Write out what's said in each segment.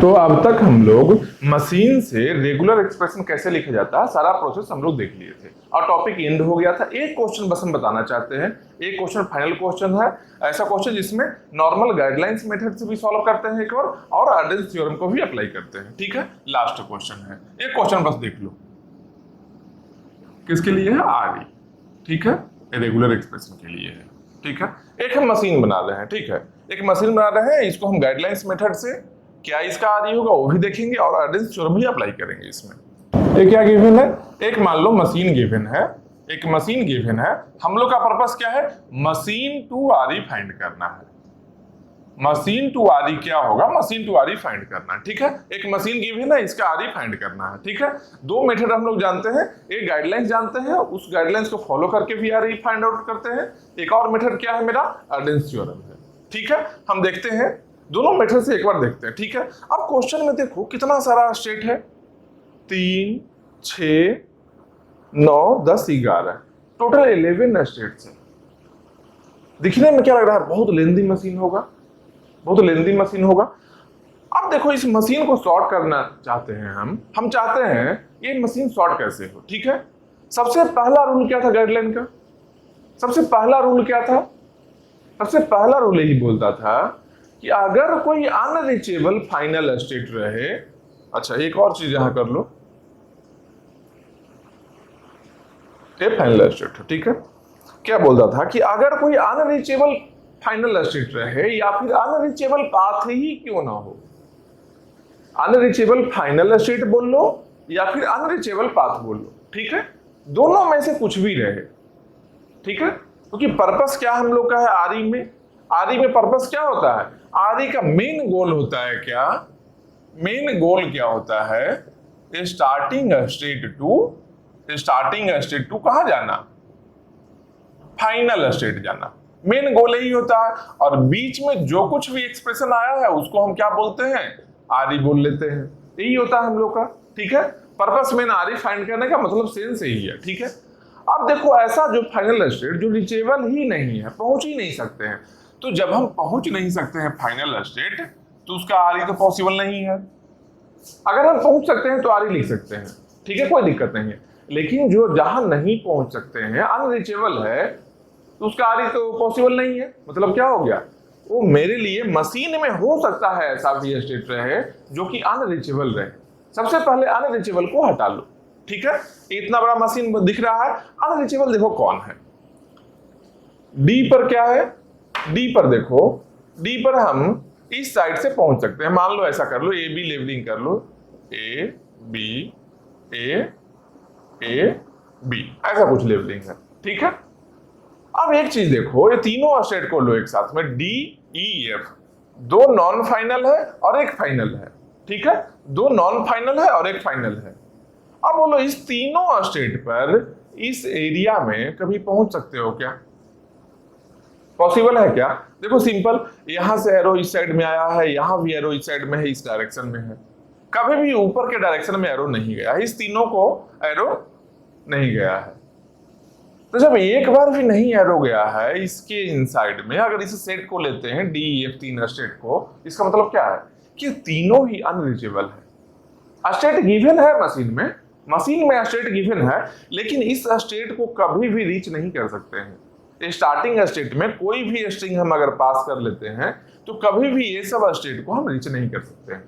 तो अब तक हम लोग मशीन से रेगुलर एक्सप्रेशन कैसे लिखा जाता है सारा प्रोसेस हम लोग देख लिए थे और टॉपिक एंड हो गया था। एक क्वेश्चन बस हम बताना चाहते हैं, एक क्वेश्चन फाइनल क्वेश्चन है, ऐसा क्वेश्चन जिसमें नॉर्मल गाइडलाइंस मेथड से भी सॉल्व करते हैं एक और आर्डेंस थ्योरम को भी अप्लाई करते हैं। ठीक है, लास्ट क्वेश्चन है, एक क्वेश्चन बस देख लो, किसके लिए है? R E. ठीक है, रेगुलर एक्सप्रेशन के लिए है। ठीक है, एक हम मशीन बना रहे हैं। ठीक है, एक मशीन बना रहे हैं, इसको हम गाइडलाइंस मेथड से क्या इसका आर ई होगा वो भी देखेंगे और आर्डेंस थ्योरम भी अप्लाई करेंगे इसमें। एक क्या गिवन है? एक मान लो मशीन गिवन है, एक मशीन गिवन है, हम लोग का पर्पस क्या है? Machine to R E find करना है। मशीन टू आर ई क्या होगा? Machine to R E find करना है। ठीक है, एक मशीन गिवन है, इसका आर ई फाइंड करना है। ठीक है, दो मेथड हम लोग जानते हैं, एक गाइडलाइंस जानते हैं, उस गाइडलाइंस को फॉलो करके भी आर ई फाइंड आउट करते हैं। एक और मेथड क्या है मेरा? आर्डेंस थ्योरम है। ठीक है, हम देखते हैं दोनों मेथड से एक बार देखते हैं। ठीक है, अब क्वेश्चन में देखो कितना सारा स्टेट है, 3, 6, 9, 10, 11, टोटल 11 स्टेट्स है। दिखने में क्या लग रहा है? बहुत लेंदी मशीन होगा, बहुत लेंदी मशीन होगा। अब देखो इस मशीन को सॉर्ट करना चाहते हैं हम चाहते हैं ये मशीन सॉर्ट कैसे हो। ठीक है, सबसे पहला रूल क्या था गाइडलाइन का? सबसे पहला रूल क्या था? सबसे पहला रूल यही बोलता था कि अगर कोई अनरीचेबल फाइनल स्टेट रहे। अच्छा, एक और चीज यहां कर लो, ये फाइनल स्टेट है। ठीक है, क्या बोलता था कि अगर कोई अनरीचेबल फाइनल स्टेट रहे या फिर अनरीचेबल पाथ ही क्यों ना हो, अनरीचेबल फाइनल स्टेट बोल लो या फिर अनरीचेबल पाथ बोल लो। ठीक है, दोनों में से कुछ भी रहे। ठीक है, क्योंकि पर्पस क्या हम लोग का है आर ई में? आर ई में पर्पस क्या होता है? आर ई का मेन गोल होता है क्या? मेन गोल क्या होता है? स्टार्टिंग स्टेट टू कहां जाना? फाइनल स्टेट जाना। मेन गोल यही होता है और बीच में जो कुछ भी एक्सप्रेशन आया है उसको हम क्या बोलते हैं? आर ई बोल लेते हैं। यही होता है हम लोग का। ठीक है, purpose men are E find करने का मतलब सेंस यही है। ठीक है, अब देखो ऐसा जो फाइनल स्टेट जो रीचेबल ही नहीं है, पहुंच ही नहीं सकते हैं, तो जब हम पहुंच नहीं सकते हैं फाइनल स्टेट तो उसका आर ई तो पॉसिबल नहीं है। अगर हम पहुंच सकते हैं तो आर ई लिख सकते हैं। ठीक है, कोई दिक्कत नहीं है, लेकिन जो जहां नहीं पहुंच सकते हैं, अनरीचेबल है, तो उसका आर ई तो पॉसिबल नहीं है। मतलब क्या हो गया? वो मेरे लिए मशीन में हो सकता है ऐसा भी स्टेट रहे जो कि अनरीचेबल रहे। सबसे पहले अनरीचेबल को हटा लो। ठीक है, इतना बड़ा मशीन दिख रहा है, अनरीचेबल देखो कौन है? डी पर क्या है? डी पर देखो, डी पर हम इस साइड से पहुंच सकते हैं। मान लो ऐसा कर लो, ए बी लेवलिंग कर लो, ए बी ए बी, ऐसा कुछ लेवलिंग है। ठीक है, अब एक चीज देखो, ये तीनों स्टेट को लो एक साथ में, डी ई एफ, दो नॉन फाइनल है और एक फाइनल है। ठीक है, दो नॉन फाइनल है और एक फाइनल है। अब बोलो इस तीनों स्टेट पर इस एरिया में कभी पहुंच सकते हो क्या? पॉसिबल है क्या? देखो सिंपल, यहां से एरो इस साइड में आया है, यहां भी एरो इस साइड में है, इस डायरेक्शन में है, कभी भी ऊपर के डायरेक्शन में एरो नहीं गया, इस तीनों को एरो नहीं गया है। तो जब एक बार भी नहीं एरो गया है इसके इनसाइड में, अगर इस सेट को लेते हैं डी ई एफ तीन स्टेट को, इसका मतलब क्या है कि तीनों ही अनरीचेबल है। स्टेट गिवन है मशीन में स्टेट गिवन है, लेकिन इस स्टेट को कभी भी रीच नहीं कर सकते हैं। स्टार्टिंग स्टेट में कोई भी स्ट्रिंग हम अगर पास कर लेते हैं तो कभी भी ये सब स्टेट को हम रीच नहीं कर सकते हैं।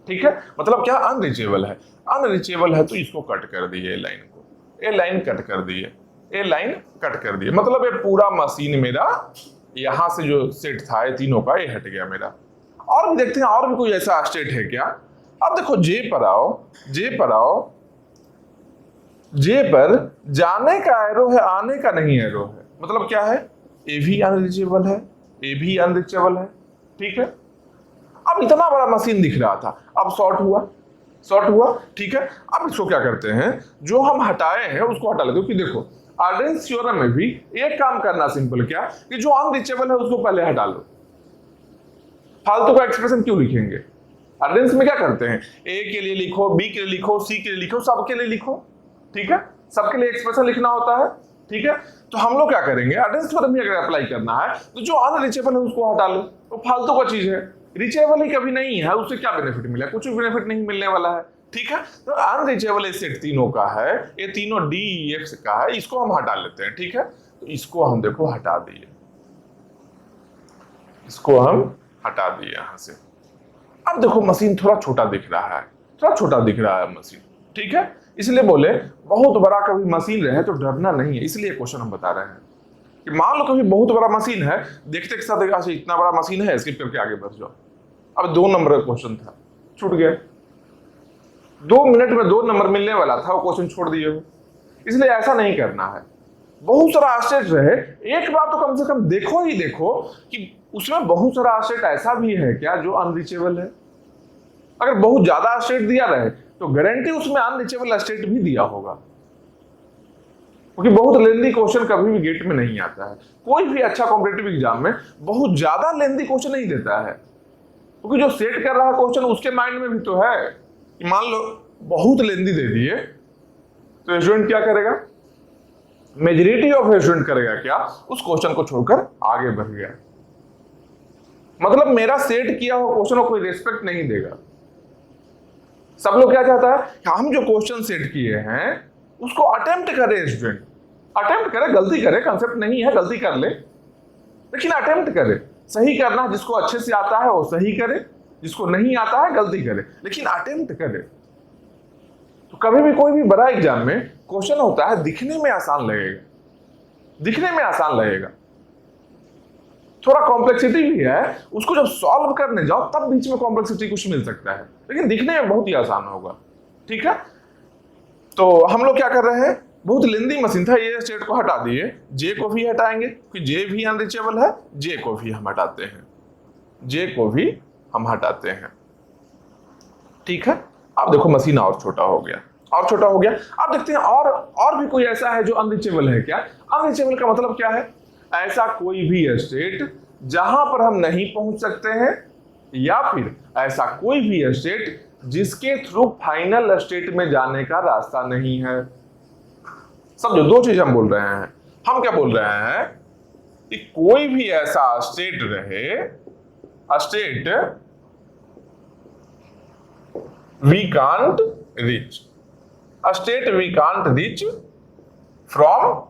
ठीक है, मतलब क्या? अनरीचेबल है। अनरीचेबल है तो इसको कट कर दिए, लाइन को, ये लाइन कट कर दिए, ये लाइन कट कर दिए, मतलब ये पूरा मशीन मेरा यहां से जो सेट था ये तीनों का, ये हट गया मेरा। और भी देखते हैं और भी कोई ऐसा स्टेट है क्या? अब देखो जे पर आओ, जे पर जाने का एरो है, आने का नहीं एरो है। मतलब क्या है? ए भी अनरीचेबल है, ए भी अनरीचेबल है। ठीक है, अब इतना बड़ा मशीन दिख रहा था, अब शॉर्ट हुआ। ठीक है, अब इसको क्या करते हैं, जो हम हटाए हैं उसको हटा लेते हैं। क्योंकि देखो आर्डेंस थ्योरम में भी एक काम करना सिंपल, क्या कि जो अनरीचेबल है उसको पहले हटा लो। फालतू का एक्सप्रेशन क्यों लिखेंगे? आर्डेंस में क्या करते हैं, ए के लिए लिखो, बी के लिए लिखो, सी के लिए लिखो, सबके लिए लिखो। ठीक है, सबके लिए एक्सप्रेशन लिखना होता है। ठीक है, तो हम लोग क्या करेंगे, आर्डेंस थ्योरम भी अगर अप्लाई करना है तो जो अनरीचेबल है उसको हटा लो, तो फालतू का चीज है, रीचेबल ही कभी नहीं है, उससे क्या बेनिफिट मिला? कुछ भी बेनिफिट नहीं मिलने वाला है। ठीक है, तो अनरीचेबल सेट तीनों का है, ये तीनों डी ई एफ का है, इसको हम हटा लेते हैं। ठीक है, तो इसको हम देखो हटा दिए, इसको हम हटा दिए यहां से। अब देखो मशीन थोड़ा छोटा दिख रहा है, थोड़ा छोटा दिख रहा है मशीन। ठीक है, इसलिए बोले बहुत बड़ा कभी मशीन रहे तो डरना नहीं है, इसलिए क्वेश्चन हम बता रहे हैं कि मान लो कभी बहुत बड़ा मशीन है, देखते के साथ अच्छा इतना बड़ा मशीन है, स्किप करके आगे बढ़ जाओ। अब 2 नंबर का क्वेश्चन था, छूट गया। 2 मिनट में 2 नंबर मिलने वाला था, वो क्वेश्चन छोड़ दिए हो। इसलिए ऐसा नहीं करना है। बहुत सारा आस्टेट रहे, एक बार तो कम से कम देखो ही देखो कि उसमें बहुत सारा आस्टेट ऐसा भी है क्या जो अनरीचेबल है। अगर बहुत ज्यादा आस्टेट दिया रहे तो गारंटी उसमें अनरीचेबल आस्टेट भी दिया होगा, क्योंकि बहुत लेंदी क्वेश्चन कभी भी गेट में नहीं आता है। कोई भी अच्छा कॉम्पिटिटिव एग्जाम में बहुत ज्यादा लेंदी क्वेश्चन नहीं देता है, क्योंकि जो सेट कर रहा है क्वेश्चन उसके माइंड में भी तो है कि मान लो बहुत लेंदी दे दिए तो स्टूडेंट क्या करेगा? मेजॉरिटी ऑफ स्टूडेंट करेगा क्या? उस क्वेश्चन को छोड़कर आगे बढ़ गया। मतलब मेरा सेट किया हुआ क्वेश्चन को कोई रिस्पेक्ट नहीं देगा। सब लोग क्या चाहता है कि हम जो क्वेश्चन सेट किए हैं उसको अटेम्प्ट करे, स्टूडेंट अटेम्प्ट करे, गलती करे, कंसेप्ट नहीं है गलती कर ले, लेकिन अटेम्प्ट करे। सही करना, जिसको अच्छे से आता है वो सही करे, जिसको नहीं आता है गलती करे, लेकिन अटेम्प्ट करे। तो कभी भी कोई भी बड़ा एग्जाम में क्वेश्चन होता है, दिखने में आसान लगेगा, दिखने में आसान लगेगा, थोड़ा कॉम्प्लेक्सिटी भी है, उसको जब सॉल्व करने जाओ तब बीच में कॉम्प्लेक्सिटी कुछ मिल सकता है, लेकिन दिखने में बहुत ही आसान होगा। ठीक है, तो हम लोग क्या कर रहे हैं, बहुत लेंदी मशीन था, ये स्टेट को हटा दिए, जे को भी हटाएंगे क्योंकि जे भी अनरीचेबल है, जे को भी हम हटाते हैं, जे को भी हम हटाते हैं। ठीक है, अब देखो मशीन और छोटा हो गया, और छोटा हो गया। अब देखते हैं और भी कोई ऐसा है जो अनरीचेबल है क्या? अनरीचेबल का मतलब क्या है? ऐसा कोई भी स्टेट जहां पर हम नहीं पहुंच सकते हैं, या फिर ऐसा कोई भी स्टेट जिसके थ्रू फाइनल स्टेट में जाने का रास्ता नहीं है। समझो, 2 चीज हम बोल रहे हैं। हम क्या बोल रहे हैं कि कोई भी ऐसा स्टेट रहे, state we can't reach, state we can't reach from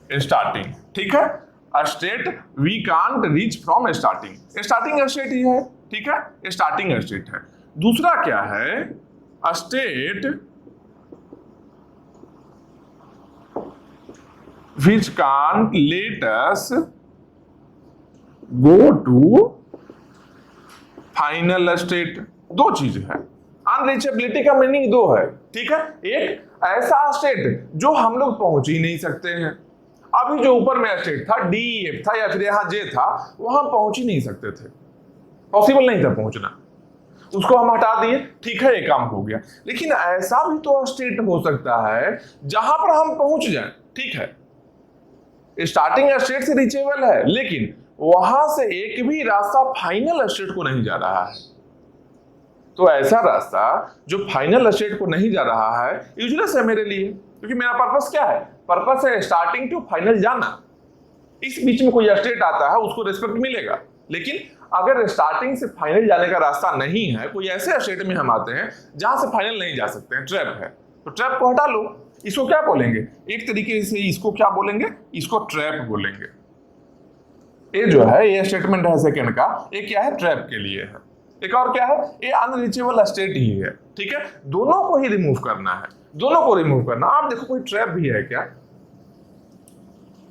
starting. ठीक है, state we can't reach from starting, starting state ही है। ठीक है, स्टार्टिंग स्टेट है। दूसरा क्या है? State which can't let us go to final state। 2 चीज है, अनरीचेबिलिटी का मीनिंग 2 है। ठीक है, एक ऐसा स्टेट जो हम लोग पहुंच ही नहीं सकते हैं, अभी जो ऊपर में स्टेट था डी एफ था या फिर यहां जे था, वहां पहुंच ही नहीं सकते थे, पॉसिबल नहीं था पहुंचना, उसको हम हटा दिए। ठीक है, ये काम हो गया। लेकिन ऐसा भी तो स्टेट हो सकता है जहां पर हम पहुंच जाएं। ठीक है, स्टार्टिंग स्टेट से रीचेबल है, लेकिन वहां से एक भी रास्ता फाइनल स्टेट को नहीं जा रहा है। तो ऐसा रास्ता जो फाइनल स्टेट को नहीं जा रहा है यूजलेस है मेरे लिए, क्योंकि मेरा पर्पस क्या है? पर्पस है स्टार्टिंग टू फाइनल जाना। इस बीच में कोई स्टेट आता है उसको रिस्पेक्ट मिलेगा, लेकिन अगर स्टार्टिंग से फाइनल जाने का रास्ता नहीं है, कोई ऐसे स्टेट में हम आते हैं जहां से फाइनल नहीं जा सकते हैं, ट्रैप है, तो ट्रैप को हटा लो। इसको क्या बोलेंगे? एक तरीके से इसको क्या बोलेंगे? इसको ट्रैप बोलेंगे। ये जो है, ये स्टेटमेंट है सेकंड का, ये क्या है? ट्रैप के लिए है। एक और क्या है? ये अनरीचेबल स्टेट ही है। ठीक है, दोनों को ही रिमूव करना है, दोनों को रिमूव करना। आप देखो कोई ट्रैप भी है क्या?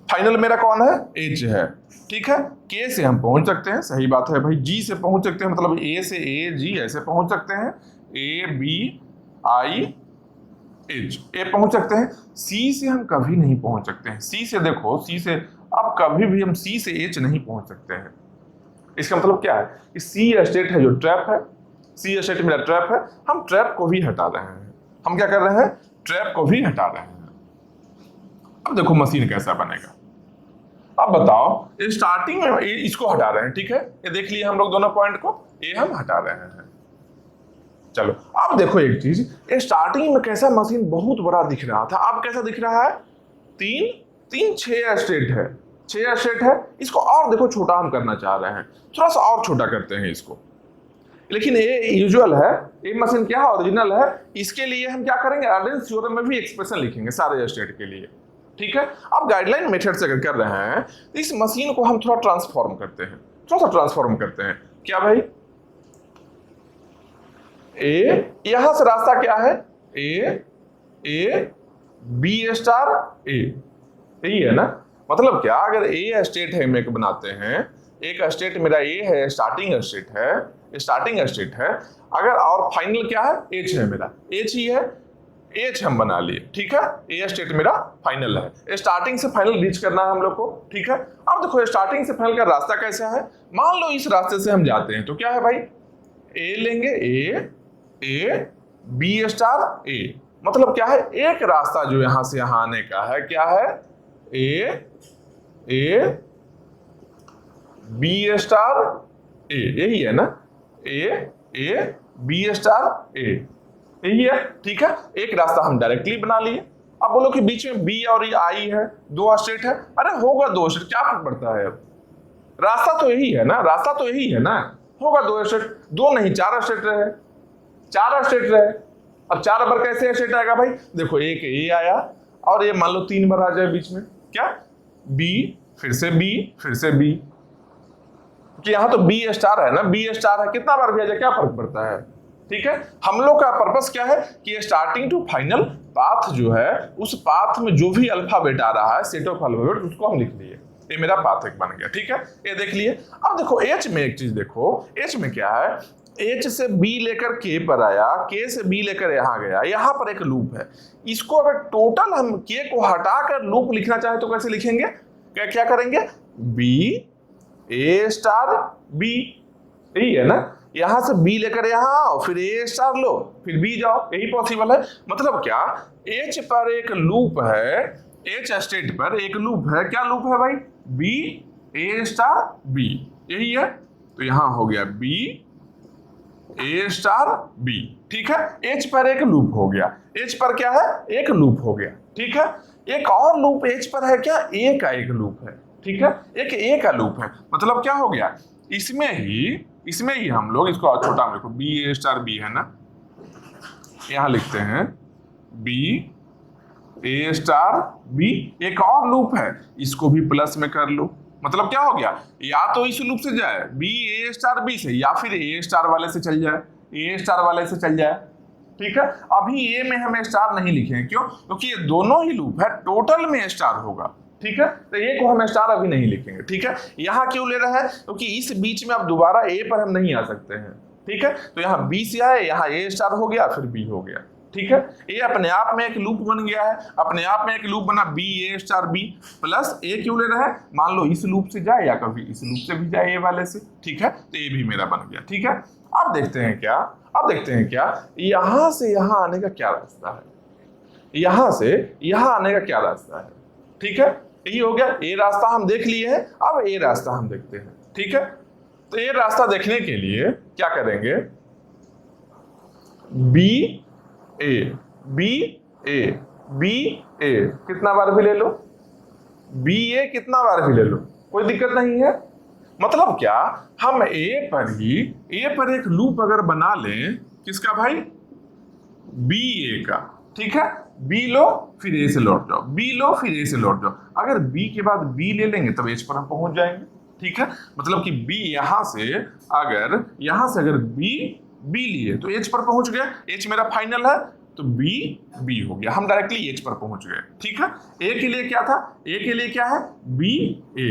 फाइनल मेरा कौन है? एच है। ठीक है, के से हम पहुंच सकते हैं, सही बात है भाई। जी से पहुंच सकते हैं, मतलब ए से ए जी ऐसे पहुंच सकते हैं, A B I H A पहुंच सकते हैं। सी से हम कभी नहीं पहुंच सकते हैं। सी से देखो, सी से अब कभी भी हम सी से एच नहीं पहुंच सकते हैं। इसका मतलब क्या है कि सी स्टेट है जो ट्रैप है, सी स्टेट मेरा ट्रैप है, हम ट्रैप को भी हटा रहे हैं। हम क्या कर रहे हैं? ट्रैप को भी हटा रहे हैं। अब देखो मशीन कैसा बनेगा। अब बताओ, स्टार्टिंग में इसको हटा रहे हैं, ठीक है, ये देख लिए हम लोग दोनों पॉइंट को, ये हम हटा रहे हैं। चलो अब देखो एक चीज, स्टार्टिंग में कैसा मशीन बहुत बड़ा दिख रहा था, अब कैसा दिख रहा है? 3 6 स्टेट है, 6 स्टेट है। इसको और देखो छोटा हम करना चाह रहे हैं, थोड़ा सा और छोटा करते हैं इसको, लेकिन ये यूजुअल है, ये मशीन क्या है, ओरिजिनल है। इसके लिए हम क्या करेंगे, अर्लेंस थ्योरम में भी एक्सप्रेशन लिखेंगे सारे स्टेट के लिए, ठीक है। अब गाइडलाइन मेथड से अगर कर रहे हैं तो इस मशीन को हम थोड़ा ट्रांसफॉर्म करते हैं, थोड़ा सा ट्रांसफॉर्म करते हैं। क्या भाई, ए, यहां से रास्ता क्या है, ए बी स्टार ए, यही है ना। मतलब क्या, अगर ए स्टेट है में बनाते हैं, एक स्टेट मेरा ए है, स्टार्टिंग स्टेट है, स्टार्टिंग स्टेट है, अगर और फाइनल क्या है, एच है मेरा, एच ही है, एच हम बना लिए, ठीक है। ए स्टेट मेरा फाइनल है, स्टार्टिंग से फाइनल रीच करना है हम लोग को, ठीक है। अब देखो स्टार्टिंग से फाइनल का रास्ता कैसा है, मान लो इस रास्ते से हम जाते हैं तो क्या है भाई, ए लेंगे, ए बी स्टार ए, मतलब क्या है, एक रास्ता जो यहां से यहां आने का है, क्या है, ए बी स्टार ए, यही है ना, ए बी स्टार ए, यही है, ठीक है। एक रास्ता हम डायरेक्टली बना लिए। अब बोलो कि बीच में बी और आई है, 2 स्टेट है, अरे होगा 2 स्टेट, क्या फर्क पड़ता है, अब रास्ता तो यही है ना, रास्ता तो यही है ना, होगा 2 स्टेट, 2 नहीं 4 स्टेट रहे, 4 स्टेट रहे। अब 4 बार कैसे स्टेट आएगा भाई, देखो एक ए आया और ये मान लो 3 बार आ जाए बीच में, क्या, बी फिर से बी फिर से बी, कि यहां तो बी स्टार है ना, बी स्टार है, कितना बार भी आ जाए क्या फर्क पड़ता है, ठीक है। हम लोग का पर्पस क्या है कि स्टार्टिंग टू फाइनल पाथ जो है, उस पाथ में जो भी अल्फाबेट आ रहा है, सेट ऑफ अल्फाबेट, उसको हम लिख लिए, ये मेरा पाथ एक बन गया, ठीक है। ये देख लिए। अब देखो एच में एक चीज देखो, एच में क्या है, एच से बी लेकर के पर आया, के से बी लेकर यहां गया, यहां पर एक लूप है। इसको अगर टोटल हम के को हटाकर लूप लिखना चाहे तो कैसे लिखेंगे, क्या करेंगे, बी ए स्टार बी, यही है ना, यहां से बी लेकर यहां आओ, फिर ए स्टार लो, फिर बी जाओ, यही पॉसिबल है। मतलब क्या, एच पर एक लूप है, एच स्टेट पर एक लूप है, क्या लूप है भाई, बी ए स्टार बी, यही है। तो यहां हो गया बी ए स्टार बी, ठीक है। एच पर एक लूप हो गया, एच पर क्या है, एक लूप हो गया, ठीक है। एक और लूप एच पर है, क्या, ए का एक लूप है, ठीक है, एक ए का लूप है। मतलब क्या हो गया, इसमें ही हम लोग इसको छोटा में लिखो, बी ए स्टार बी है ना, यहां लिखते हैं बी ए स्टार बी, एक और लूप है, इसको भी प्लस में कर लो। मतलब क्या हो गया, या तो इस लूप से जाए बी ए स्टार बी से, या फिर ए स्टार वाले से चल जाए, ए स्टार वाले से चल जाए, ठीक है। अभी ए में हमें स्टार नहीं लिखे, क्यों, क्योंकि ये दोनों ही लूप है, टोटल में स्टार होगा, ठीक है। तो ए को हम स्टार अभी नहीं लिखेंगे, ठीक है। यहां क्यों ले रहा है, क्योंकि इस बीच में अब दोबारा ए पर हम नहीं आ सकते हैं, ठीक है। तो यहाँ बी से आए, यहाँ ए स्टार हो गया, फिर बी हो गया, ठीक है। ये अपने आप में एक लूप बन गया है, अपने आप में एक लूप बना, B A star B plus ए क्यों ले रहा है, मान लो इस लूप से जाए या कभी इस लूप से भी जाए, ए वाले से, ठीक है। तो ये भी मेरा बन गया, ठीक है। अब देखते हैं क्या, यहां से यहां आने का क्या रास्ता है, यहां से यहां आने का क्या रास्ता है, ठीक है। यही हो गया, ए रास्ता हम देख लिए हैं, अब ए रास्ता हम देखते हैं, ठीक है। तो ये रास्ता देखने के लिए क्या करेंगे, B A B A B A, कितना बार भी ले लो, बी ए कितना बार भी ले लो, कोई दिक्कत नहीं है। मतलब क्या, हम ए पर एक लूप अगर बना लें, किसका भाई, बी ए का, ठीक है। बी लो फिर ए से लौट जाओ, बी लो फिर ए से लौट जाओ, अगर बी के बाद बी ले लेंगे तब एच पर हम पहुंच जाएंगे, ठीक है। मतलब कि बी यहां से अगर बी लिए तो एच पर पहुंच गए, एच मेरा फाइनल है, तो बी हो गया, हम डायरेक्टली एच पर पहुंच गए, ठीक है। ए के लिए क्या था, ए के लिए क्या है, बी ए,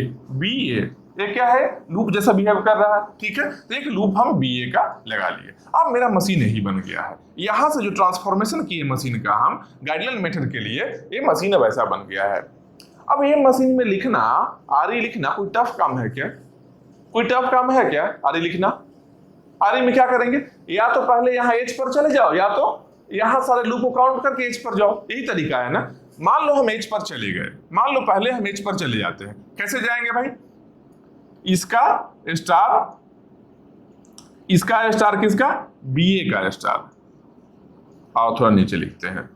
ये क्या है, लूप जैसा बिहेव कर रहा है, ठीक है। तो एक लूप हम बी ए का लगा लिए, अब मेरा मशीन यही बन गया है। यहां से जो ट्रांसफॉर्मेशन किए मशीन का हम गाइडलाइन मेथड के लिए, ये मशीन वैसा बन गया है। अब ये मशीन में लिखना, आरी लिखना कोई टफ काम है क्या, कोई टफ काम है क्या आरी लिखना। आरी में क्या करेंगे, या तो पहले यहाँ एच पर चले जाओ, या तो यहाँ सारे लूप को काउंट करके एच पर जाओ, यही तरीका है ना। मान लो हम एच पर चले गए, मान लो पहले हम एच पर चले जाते हैं, कैसे जाएंगे भाई, इसका स्टार किसका, बी ए का स्टार। आओ थोड़ा नीचे लिखते हैं,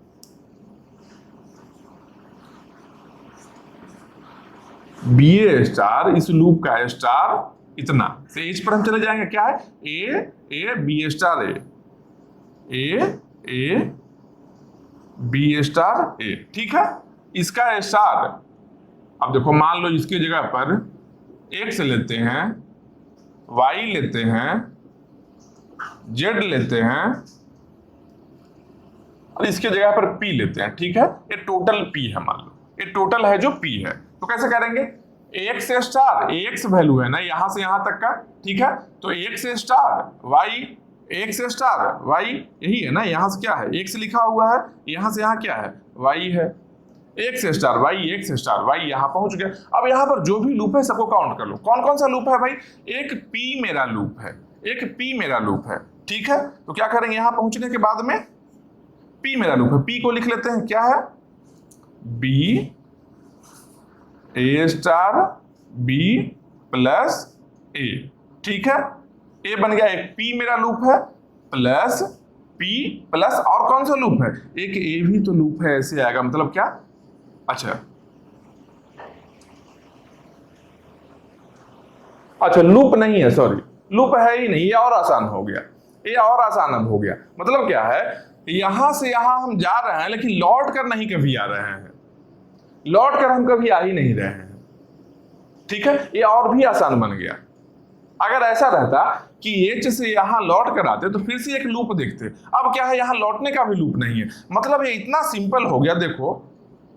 बी ए स्टार, इस लूप का स्टार इतना से एच पर हम चले जाएंगे, क्या है A B star A B star A, ठीक है। इसका स्टार, अब देखो मान लो इसकी जगह पर एक्स लेते हैं, वाई लेते हैं, जेड लेते हैं और इसके जगह पर पी लेते हैं, ठीक है। ये टोटल पी है, मान लो ये टोटल है जो पी है, तो कैसे करेंगे, एक्स स्टार एक्स वैल्यू है ना यहां से यहां तक का, ठीक है। तो X star Y, X star Y यही है ना, यहां से क्या है एक्स लिखा हुआ है, यहां से यहां क्या है वाई है, एक्स स्टार वाई यहां पहुंच गया। अब यहां पर जो भी लूप है सबको काउंट कर लो, कौन कौन सा लूप है भाई, एक पी मेरा लूप है, एक पी मेरा लूप है, ठीक है। तो क्या करेंगे यहां पहुंचने के बाद में पी मेरा लूप है, पी को लिख लेते हैं, क्या है B A star B plus ए, ठीक है। ए बन गया, एक पी मेरा लूप है प्लस पी प्लस और कौन सा लूप है, एक ए भी तो लूप है, ऐसे आएगा, मतलब क्या, अच्छा लूप नहीं है, सॉरी लूप है ही नहीं, ये और आसान हो गया, ये और आसान अब हो गया। मतलब क्या है, यहां से यहां हम जा रहे हैं लेकिन लौट कर नहीं कभी आ रहे हैं, लौट कर हम कभी आ ही नहीं रहे हैं, ठीक है। ये और भी आसान बन गया। अगर ऐसा रहता कि एच से यहां लौट कर आते तो फिर से एक लूप देखते, अब क्या है यहां लौटने का भी लूप नहीं है, मतलब ये इतना सिंपल हो गया। देखो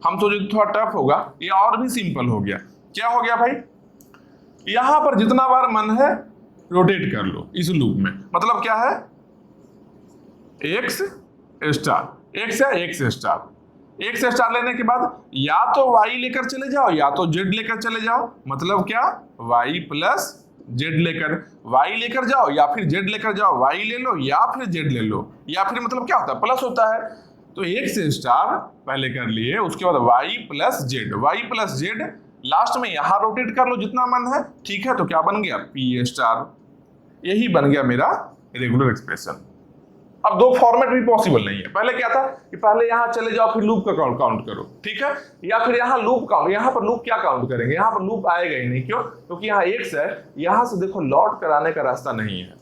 हम सोचे थोड़ा टफ होगा, ये और भी सिंपल हो गया। क्या हो गया भाई, यहां पर जितना बार मन है रोटेट कर लो इस लूप में, मतलब क्या है एक्स स्टार, एक्स है एक्स स्टार, एक्स स्टार लेने के बाद या तो वाई लेकर चले जाओ या तो जेड लेकर चले जाओ, मतलब क्या वाई प्लस जेड लेकर, वाई लेकर जाओ या फिर जेड लेकर जाओ, वाई ले लो या फिर जेड ले लो, या फिर मतलब क्या होता है प्लस होता है। तो एक्स स्टार पहले कर लिए, उसके बाद वाई प्लस जेड, लास्ट में यहां रोटेट कर लो जितना मन है, ठीक है। तो क्या बन गया पी स्टार, यही बन गया मेरा रेगुलर एक्सप्रेशन। अब दो फॉर्मेट भी पॉसिबल नहीं है, पहले क्या था कि पहले यहां चले जाओ फिर लूप का काउंट करो, ठीक है, या फिर यहां लूप काउंट, यहां पर लूप क्या काउंट करेंगे, यहां पर लूप आएगा ही नहीं, क्यों, क्योंकि यहां एक्स है, यहां से देखो लौट कर आने का रास्ता नहीं है,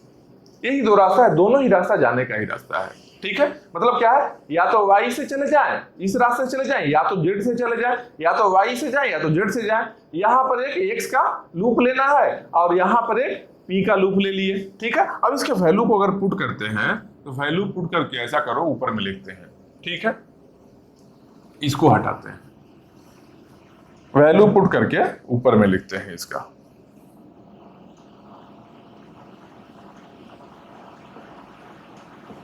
यही दो रास्ता है, दोनों ही रास्ता जाने का ही रास्ता है, ठीक है। मतलब क्या है, या तो वाई से चले जाएं, इस रास्ते से चले जाएं, या तो जेड से चले जाएं, या तो वाई से जाएं या तो जेड से जाएं। यहां पर एक एक्स का लूप लेना है और यहां पर एक पी का लूप ले लिए, ठीक है। अब इसके वैल्यू को अगर पुट करते हैं तो वैल्यू पुट करके ऐसा करो, ऊपर में लिखते हैं, ठीक है, इसको हटाते हैं, वैल्यू पुट करके ऊपर में लिखते हैं इसका,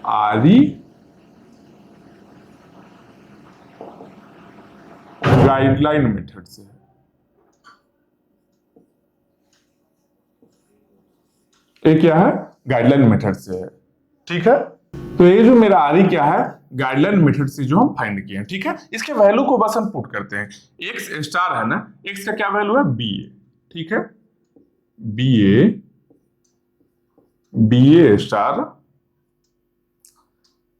आदि गाइडलाइन मेथड से, ये क्या है गाइडलाइन मेथड से है, ठीक है। तो ये जो मेरा आरी क्या है गाइडलाइन मेथड से जो हम फाइंड किए हैं, ठीक है। इसके वैल्यू को बस हम पुट करते हैं, एक्स स्टार है ना, एक्स का क्या वैल्यू है बी ए, ठीक है, B A star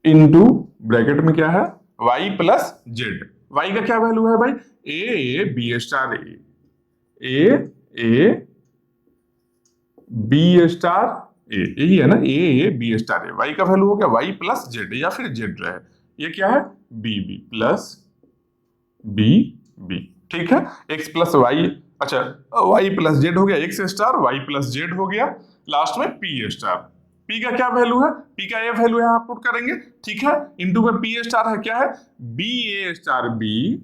into bracket में क्या है वाई प्लस जेड, वाई का क्या वैल्यू है भाई A B star A B star A, यही है ना A B star A, Y का वैल्यू हो गया वाई प्लस जेड या फिर जेड रहे, ये क्या है B B plus B B, ठीक है। एक्स प्लस वाई, अच्छा वाई प्लस जेड हो गया, X star Y plus Z हो गया, लास्ट में पी स्टार, पी का क्या वैल्यू है, पी का ये वैल्यू है पुट करेंगे, ठीक है, इंटू में पी स्टार है क्या है B A star B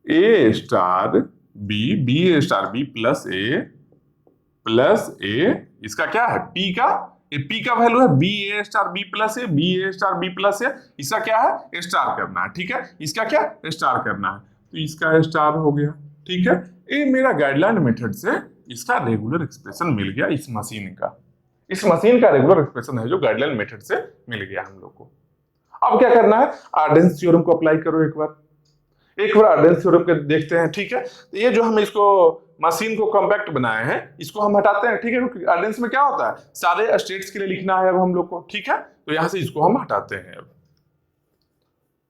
A star B A star B plus ए, इसका क्या है पी का, पी का वैल्यू है B A star B plus ए, इसका क्या है स्टार करना है, ठीक है, इसका क्या स्टार करना है, तो इसका स्टार हो गया, ठीक है। ये मेरा गाइडलाइन मेथड से इसका रेगुलर एक्सप्रेशन मिल गया, इस मशीन का रेगुलर एक्सप्रेशन है जो गाइडलाइन मेथड से मिल गया हम लोग को। अब क्या करना है आर्डेंस थ्योरम को अप्लाई करो एक बार आर्डेंस थ्योरम के देखते हैं, ठीक है। तो ये जो हम इसको मशीन को कॉम्पैक्ट बनाए हैं इसको हम हटाते हैं, ठीक है, क्योंकि आर्डेंस में क्या होता है सारे स्टेट्स के लिए लिखना है अब हम लोग को, ठीक है। तो यहां से इसको हम हटाते हैं अब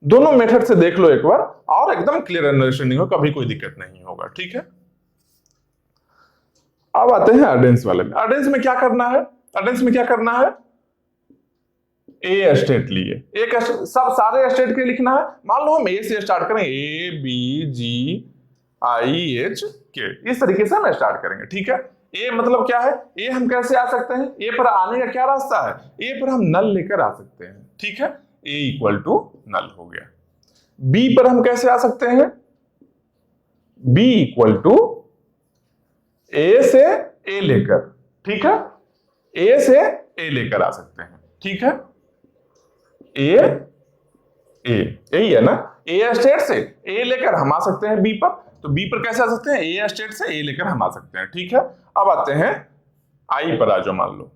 दोनों मेथड से देख लो एक बार और एकदम क्लियर अंडरस्टैंडिंग हो, कभी कोई दिक्कत नहीं होगा। ठीक है, अब आते हैं अडेंस वाले में। अडेंस में क्या करना है? अडेंस में क्या करना है? ए स्टेट लिए, एक सब सारे स्टेट के लिखना है। मान लो हम ए से स्टार्ट करें, A B ji I H के, इस तरीके से हम स्टार्ट करेंगे। ठीक है, ए मतलब क्या है? ए हम कैसे आ सकते हैं? ए पर आने का क्या रास्ता है? ए पर हम नल लेकर आ सकते हैं। ठीक है, ए इक्वल टू नल हो गया। बी पर हम कैसे आ सकते हैं? बी इक्वल टू ए से ए लेकर, ठीक है, ए से ए लेकर आ सकते हैं। ठीक है, ए ए यही है ना, ए स्टेट से ए लेकर हम आ सकते हैं बी पर, तो बी पर कैसे आ सकते हैं? ए स्टेट से ए लेकर हम आ सकते हैं। ठीक है, अब आते हैं आई पर। आ जाओ, मान लो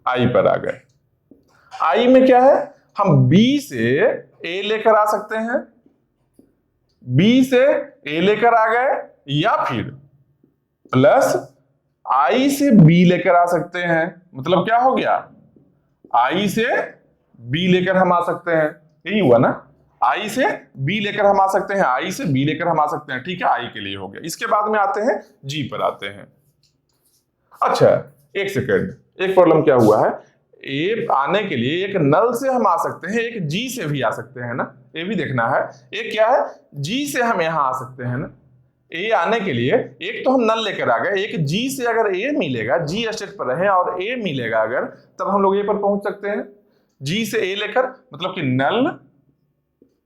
आई पर आ गए। आई में क्या है? हम बी से ए लेकर आ सकते हैं, बी से ए लेकर आ गए, या फिर प्लस आई से बी लेकर आ सकते हैं। मतलब क्या हो गया? आई से बी लेकर हम आ सकते हैं, यही हुआ ना, आई से बी लेकर हम आ सकते हैं, आई से बी लेकर हम आ सकते हैं। ठीक है, आई के लिए हो गया। इसके बाद में आते हैं जी पर आते हैं। अच्छा, एक सेकेंड, एक प्रॉब्लम क्या हुआ है? ए आने के लिए एक नल से हम आ सकते हैं, एक जी से भी आ सकते हैं ना, ये भी देखना है। एक क्या है? जी से हम यहां आ सकते हैं ना। ए आने के लिए एक तो हम नल लेकर आ गए, एक जी से अगर ए मिलेगा, जी स्टेट पर रहे और ए मिलेगा अगर, तब हम लोग ए पर पहुंच सकते हैं। जी से ए लेकर, मतलब कि नल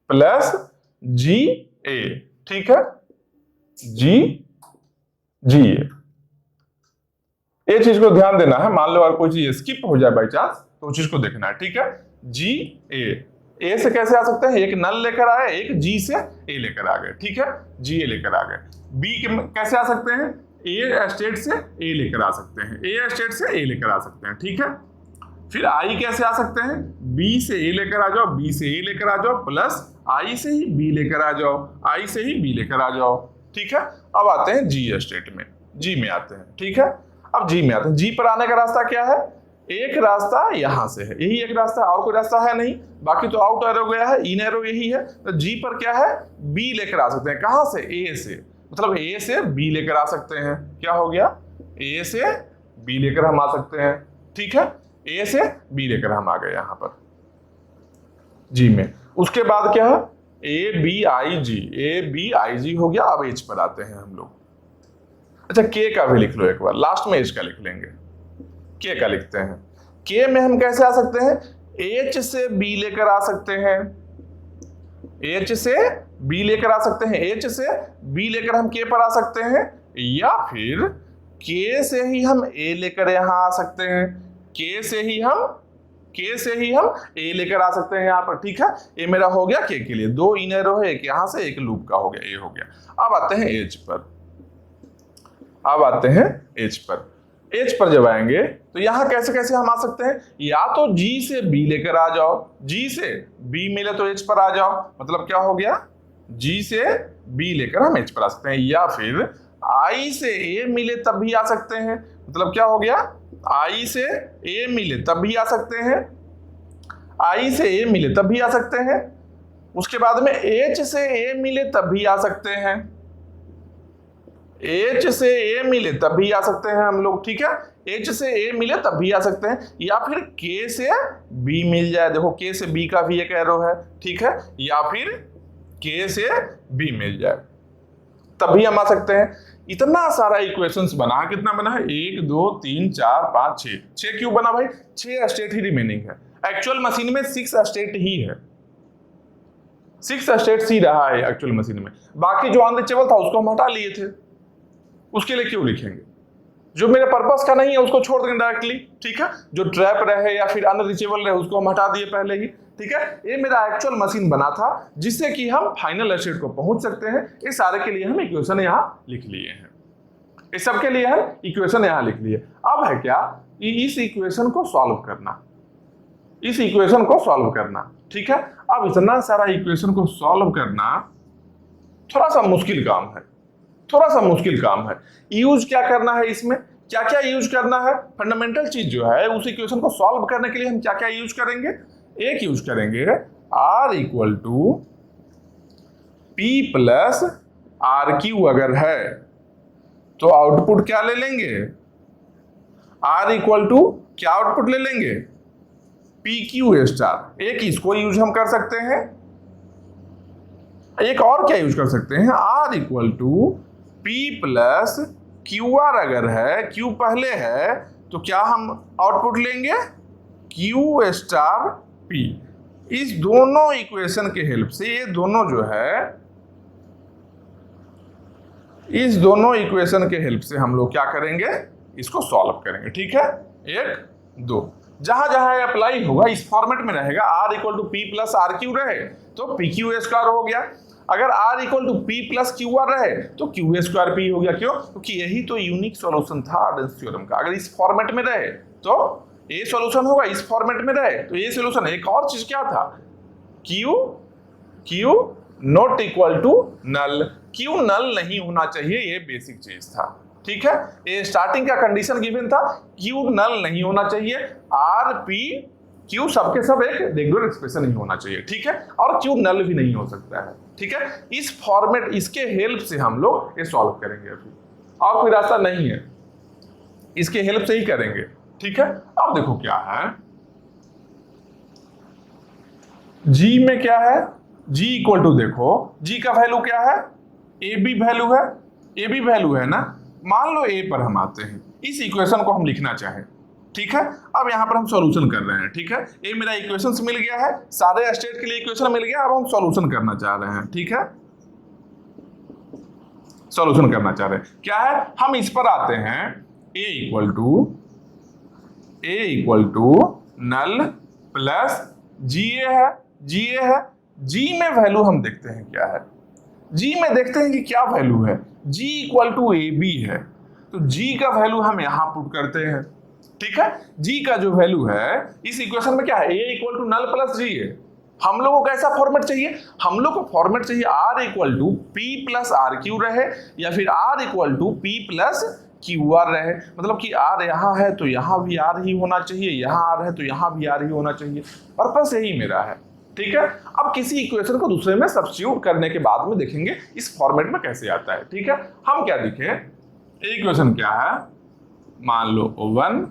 प्लस जी ए। ठीक है, जी जी ए, ये चीज को ध्यान देना है। मान लो अगर कोई चीज स्किप हो जाए बाई चांस, तो उस चीज को देखना है। ठीक है, जी ए से कैसे आ सकते हैं? एक नल लेकर आए, एक जी से ए लेकर आ गए। ठीक है, जी ए लेकर आ गए। बी कैसे आ सकते हैं? ए स्टेट से ए लेकर आ सकते हैं, ए स्टेट से ए लेकर आ सकते हैं। ठीक है, फिर आई कैसे आ सकते हैं? बी से ए लेकर आ जाओ, बी से ए लेकर आ जाओ, प्लस आई से ही बी लेकर आ जाओ, आई से ही बी लेकर आ जाओ। ठीक है, अब आते हैं जी स्टेट में, जी में आते हैं। ठीक है, अब जी में आते हैं। जी पर आने का रास्ता क्या है? एक रास्ता यहां से है, यही एक रास्ता, और कोई रास्ता है नहीं, बाकी तो आउट एरो गया है, इन एरो यही है। तो जी पर क्या है? बी लेकर आ सकते हैं। कहां से? ए से, मतलब ए से बी लेकर आ सकते हैं। क्या हो गया? ए से बी लेकर हम आ सकते हैं। ठीक है, ए से बी लेकर हम आ गए यहां पर जी में। उसके बाद क्या है? A B I ji, A B I जी हो गया। अब एच पर आते हैं हम लोग। अच्छा, के का भी लिख लो एक बार, लास्ट में एच का लिख लेंगे। के का लिखते हैं। के में हम कैसे आ सकते हैं? एच से बी लेकर आ सकते हैं, एच से बी लेकर आ सकते हैं, एच से बी लेकर हम के पर आ सकते हैं, या फिर के से ही हम ए लेकर यहां आ सकते हैं, के से ही हम ए लेकर आ सकते हैं यहां पर। ठीक है, ये मेरा हो गया के लिए। दो इन एरो है, एक यहां से एक लूप का हो गया, ये हो गया। अब आते हैं एच पर। अब आते हैं एच पर। एच पर जब आएंगे तो यहां कैसे कैसे हम आ सकते हैं? या तो जी से बी लेकर आ जाओ, जी से बी मिले तो एच पर आ जाओ, मतलब क्या हो गया? जी से बी लेकर हम एच पर आ सकते हैं, या फिर आई से ए मिले तब भी आ सकते हैं, मतलब क्या हो गया? आई से ए मिले तब भी आ सकते हैं, आई से ए मिले तब भी आ सकते हैं। उसके बाद में एच से ए मिले तब भी आ सकते हैं, एच से ए मिले तब भी आ सकते हैं हम लोग। ठीक है, एच से ए मिले तब भी आ सकते हैं, या फिर के से बी मिल जाए, देखो के से बी का भी एक एरो है। ठीक है, या फिर के से बी मिल जाए तब भी हम आ सकते हैं। इतना सारा इक्वेशंस बना, कितना बना है? 1 2 3 4 5 6। 6 क्यों बना भाई? 6 स्टेट ही रिमेनिंग है। एक्चुअल मशीन में 6 स्टेट ही है, 6 स्टेट्स ही रहा है एक्चुअल मशीन में। बाकी जो अनरीचेबल था उसको हम हटा लिए थे, उसके लिए क्यों लिखेंगे? जो मेरे पर्पस का नहीं है उसको छोड़ देंगे डायरेक्टली। ठीक है, जो ट्रैप रहे या फिर अनरीचेबल रहे उसको हम हटा दिए पहले ही। ठीक है, ये मेरा एक्चुअल मशीन बना था जिससे कि हम फाइनल स्टेट को पहुंच सकते हैं। ये सारे के लिए हम इक्वेशन यहां लिख लिए हैं, इस सब के लिए हम इक्वेशन यहां लिख लिए। अब है क्या? इस इक्वेशन को सॉल्व करना, इस इक्वेशन को सॉल्व करना। ठीक है, अब इतना सारा इक्वेशन को सॉल्व करना थोड़ा सा मुश्किल काम है, थोड़ा सा मुश्किल काम है। यूज क्या करना है इसमें? क्या क्या यूज करना है? फंडामेंटल चीज जो है उस इक्वेशन को सॉल्व करने के लिए हम क्या क्या यूज करेंगे? एक यूज करेंगे R equal to P plus RQ अगर है तो आउटपुट क्या ले लेंगे? R इक्वल टू क्या आउटपुट ले लेंगे? PQ star. एक इसको यूज हम कर सकते हैं, एक और क्या यूज कर सकते हैं? R equal to P plus QR अगर है, Q पहले है तो क्या हम आउटपुट लेंगे? Q star P। इस दोनों इक्वेशन के हेल्प से ये दोनों जो है, इस दोनों इक्वेशन के हेल्प से हम लोग क्या करेंगे? इसको सॉल्व करेंगे। ठीक है, 1 2 जहां जहां अप्लाई होगा इस फॉर्मेट में रहेगा। R equal to P plus RQ रहे तो PQ स्क्वायर हो गया। अगर R equal to P plus QR रहे तो Q स्क्वायर P हो गया। क्यों? क्योंकि यही तो यूनिक सॉल्यूशन था आर्डेंस थ्योरम का। अगर इस फॉर्मेट में रहे तो ये सॉल्यूशन होगा, इस फॉर्मेट में रहे तो ये सॉल्यूशन। एक और चीज क्या था? Q not equal to null. Q null नहीं होना चाहिए, ये बेसिक चीज था। ठीक है, ये स्टार्टिंग का कंडीशन गिवन था, Q नल नहीं होना चाहिए, R P Q सबके सब एक रेगुलर एक्सप्रेशन नहीं होना चाहिए। ठीक है, और Q नल भी नहीं हो सकता है। ठीक है, इस फॉर्मेट, इसके हेल्प से हम लोग ये सॉल्व करेंगे। अभी और कोई रास्ता नहीं है, इसके हेल्प से ही करेंगे। ठीक है, अब देखो क्या है G में क्या है? G इक्वल टू, देखो G का वैल्यू क्या है? AB वैल्यू है, AB वैल्यू है ना। मान लो A पर हम आते हैं, इस इक्वेशन को हम लिखना चाहें। ठीक है, अब यहां पर हम सॉल्यूशन कर रहे हैं। ठीक है, ये मेरा इक्वेशन मिल गया है, सारे स्टेट के लिए इक्वेशन मिल गया। अब हम सॉल्यूशन करना चाह रहे हैं। ठीक है, सॉल्यूशन करना चाह रहे हैं। क्या है? हम इस पर आते हैं, A equal to null plus GA है, GA है। G में वैल्यू हम देखते हैं क्या है? G में देखते हैं कि क्या वैल्यू है। G इक्वल टू AB है, तो G का वैल्यू हम यहां पुट करते हैं। ठीक है, G का जो वैल्यू है इस इक्वेशन में क्या है? A equal to null plus G है। हम लोगों को कैसा फॉर्मेट चाहिए? हम लोग को फॉर्मेट चाहिए R equal to P plus RQ रहे, या फिर R equal to P plus QR रहे। मतलब कि R यहाँ है तो यहाँ भी R ही होना चाहिए, यहाँ R है तो यहाँ भी R ही होना चाहिए। पर्पस यही मेरा है। ठीक है, अब किसी इक्वेशन को दूसरे में सब्स्टिट्यूट करने के बाद में देखेंगे इस फॉर्मेट में कैसे आता है। ठीक है, हम क्या लिखें? इक्वेशन क्या है? मान लो 1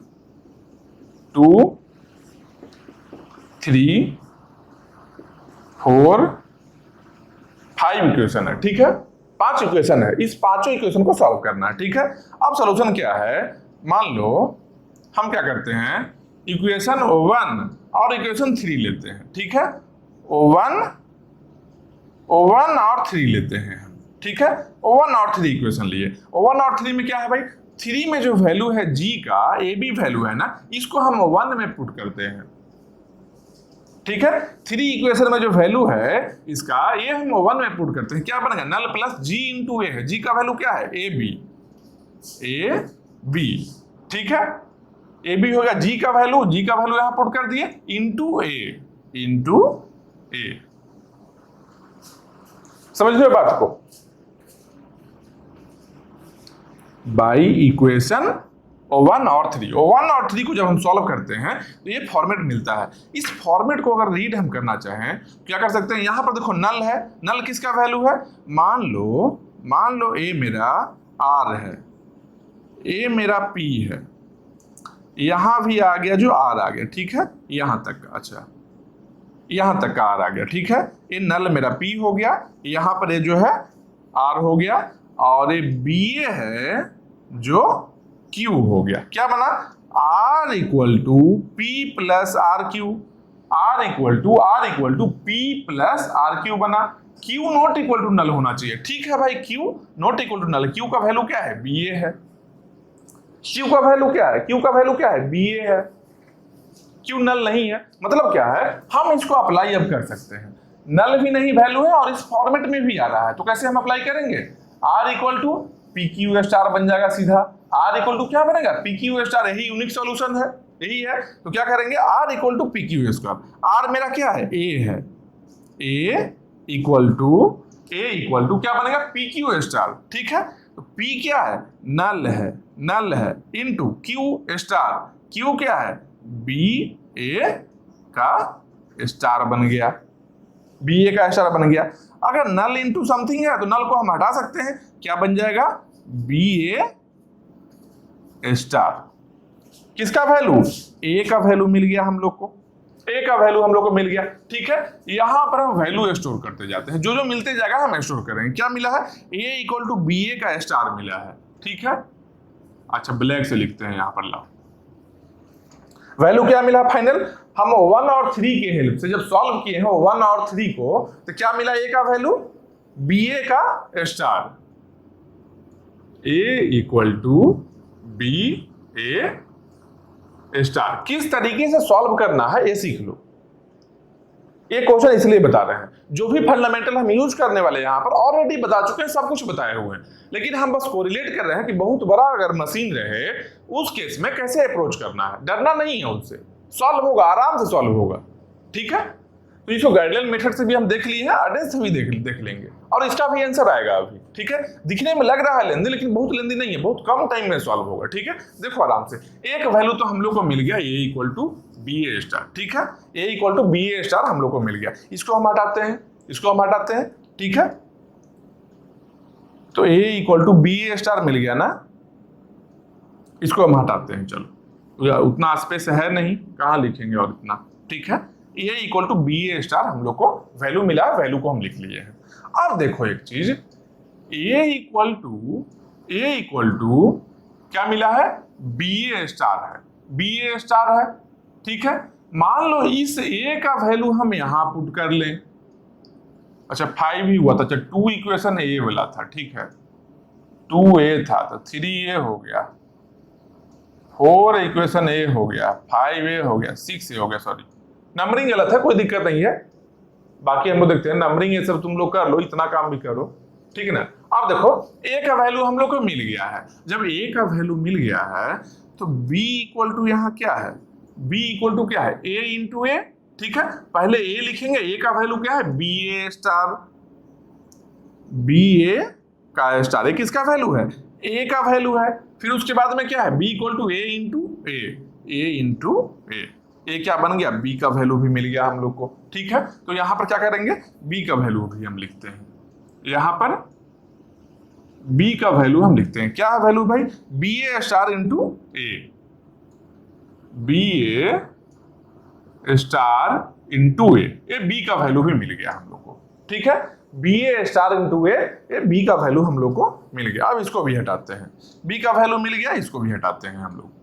2 3 4 5 इक्वेशन है। ठीक है, 5 इक्वेशन है, इस पांचों इक्वेशन को सॉल्व करना है। ठीक है, अब सॉल्यूशन क्या है? मान लो हम क्या करते हैं, इक्वेशन 1 और इक्वेशन 3 लेते हैं। ठीक है, 1 और 3 लेते हैं। ठीक है, 1 और 3 इक्वेशन लिए। 1 और 3 में क्या है भाई? 3 में जो वैल्यू है G का, AB वैल्यू है ना, इसको हम 1 में पुट करते हैं। ठीक है, 3 इक्वेशन में जो वैल्यू है इसका, ये हम 1 में पुट करते हैं। क्या बनेगा? नल प्लस G इंटू A है। G का वैल्यू क्या है? AB। ठीक है, AB हो गया G का वैल्यू यहां पुट कर दिए, इंटू A। समझ लो बात को। बाई इक्वेशन 1 और 3 को जब हम सॉल्व करते हैं तो ये फॉर्मेट मिलता है। इस फॉर्मेट को अगर रीड हम करना चाहें क्या कर सकते हैं? यहां पर देखो नल है, नल किसका वैल्यू है? मान लो A मेरा R है, A मेरा P है, यहां भी आ गया जो R आ गया। ठीक है, यहां तक का, अच्छा यहां तक का R आ गया। ठीक है, ये नल मेरा P हो गया, यहां पर ये जो है R हो गया, और ये BA है जो Q हो गया। क्या बना? R equal to P plus RQ। R equal to P plus RQ बना। Q not equal to null होना चाहिए। ठीक है भाई, Q not equal to null. Q का वैल्यू क्या है? BA है। Q का वैल्यू क्या है? BA है। Q नल नहीं है, मतलब क्या है? हम इसको अप्लाई अब कर सकते हैं। नल भी नहीं वैल्यू है और इस फॉर्मेट में भी आ रहा है, तो कैसे हम अप्लाई करेंगे? R equal to PQ star बन जाएगा सीधा। R इक्वल टू क्या बनेगा? PQ star. यही यूनिक सॉल्यूशन है, यही है। तो क्या करेंगे? R equal to PQ square. R मेरा क्या है? A है। A इक्वल टू क्या बनेगा? PQ star. ठीक है, तो P क्या है? नल है इनटू Q स्टार। Q क्या है? BA का स्टार बन गया। बी ए का स्टार बन गया। अगर नल इंटू समथिंग है तो नल को हम हटा सकते हैं, क्या बन जाएगा, बी ए स्टार। किसका वैल्यू, ए का वैल्यू मिल गया हम लोग को, ए का वैल्यू हम लोग को मिल गया। ठीक है, यहां पर हम वैल्यू स्टोर करते जाते हैं, जो जो मिलते जाएगा हम स्टोर करेंगे। क्या मिला है, A equal to B A का स्टार मिला है। ठीक है, अच्छा ब्लैक से लिखते हैं यहां पर, लाओ वैल्यू क्या मिला फाइनल। हम 1 और 3 के हेल्प से जब सॉल्व किए हैं 1 और 3 को, तो क्या मिला, ए का वैल्यू बी ए का star, A equal to B A star. किस तरीके से सॉल्व करना है ये सीख लो। ये क्वेश्चन इसलिए बता रहे हैं, जो भी फंडामेंटल हम यूज करने वाले यहां पर ऑलरेडी बता चुके हैं, सब कुछ बताए हुए हैं, लेकिन हम बस कोरिलेट कर रहे हैं कि बहुत बड़ा अगर मशीन रहे उस केस में कैसे अप्रोच करना है। डरना नहीं है उससे, सॉल्व होगा, आराम से सॉल्व होगा। ठीक है, तो इसको गाइडलाइन मेथड से भी हम देख लिए हैं, अटेंस से भी देख लेंगे, और इसका भी आंसर आएगा अभी। ठीक है, दिखने में लग रहा है लेंदी, लेकिन बहुत लेंदी नहीं है, बहुत कम टाइम में सॉल्व होगा। ठीक है, देखो आराम से, एक वैल्यू तो हम लोग को मिल गया, A equal to B A star. ठीक है, A equal to B A star हम लोग को मिल गया। इसको हम हटाते हैं, इसको हम हटाते हैं। ठीक है, तो A equal to B A star मिल गया ना, इसको हम हटाते हैं। चलो, उतना स्पेस है नहीं, कहाँ लिखेंगे और इतना। ठीक है, A equal to B A star हम लोग को वैल्यू मिला, वैल्यू को हम लिख लिए हैं। अब देखो एक चीज, ए इक्वल टू क्या मिला है, बी ए स्टार है, बी ए स्टार है। ठीक है, मान लो इस ए का वैल्यू हम यहां पुट कर लें। अच्छा 5 ही हुआ था, अच्छा 2 इक्वेशन ए वाला था। ठीक है, 2a था तो 3a हो गया, 4 इक्वेशन ए हो गया, 5a हो गया, 6a हो गया। सॉरी, नंबरिंग गलत है, कोई दिक्कत नहीं है, बाकी हम लोग देखते हैं। नंबरिंग ये सब तुम लोग कर लो, इतना काम भी करो। ठीक है ना। अब देखो, ए का वैल्यू हम लोग को मिल गया है। जब ए का वैल्यू मिल गया है तो b इक्वल टू यहाँ क्या है, b इक्वल टू क्या है, a इंटू ए। ठीक है, पहले a लिखेंगे, a का वैल्यू क्या है, B A star, B A का स्टार। ए किसका वैल्यू है, a का वैल्यू है। फिर उसके बाद में क्या है, b equal to a into A, a into A. A क्या बन गया, b का वैल्यू भी मिल गया हम लोग को। ठीक है, तो यहां पर क्या करेंगे, b का वैल्यू भी हम लिखते हैं। यहां पर b का वैल्यू हम लिखते हैं, क्या वैल्यू भाई, B A star into A, B A star into A, B का वैल्यू भी मिल गया हम लोग को। ठीक है, B A star into A, B का वैल्यू हम लोग को मिल गया। अब इसको भी हटाते हैं, बी का वैल्यू मिल गया, इसको भी हटाते हैं हम लोग।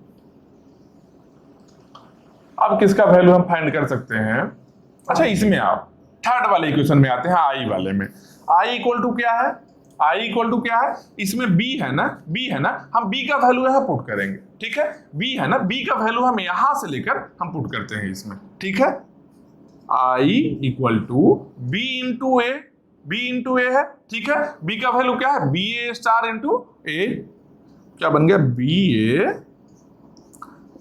अब किसका वैल्यू हम फाइंड कर सकते हैं, अच्छा इसमें आप थर्ड वाले इक्वेशन में आते हैं, आई वाले में। आई इक्वल टू क्या है, आई इक्वल टू क्या है, इसमें b है ना, b है ना, हम b का वैल्यू यहाँ पुट करेंगे। ठीक है, b है ना, b का वैल्यू हम यहां से लेकर हम पुट करते हैं इसमें। ठीक है, i equal to b into A, b into A है। ठीक है, b का वैल्यू क्या है, B A star into A, क्या बन गया, बी ए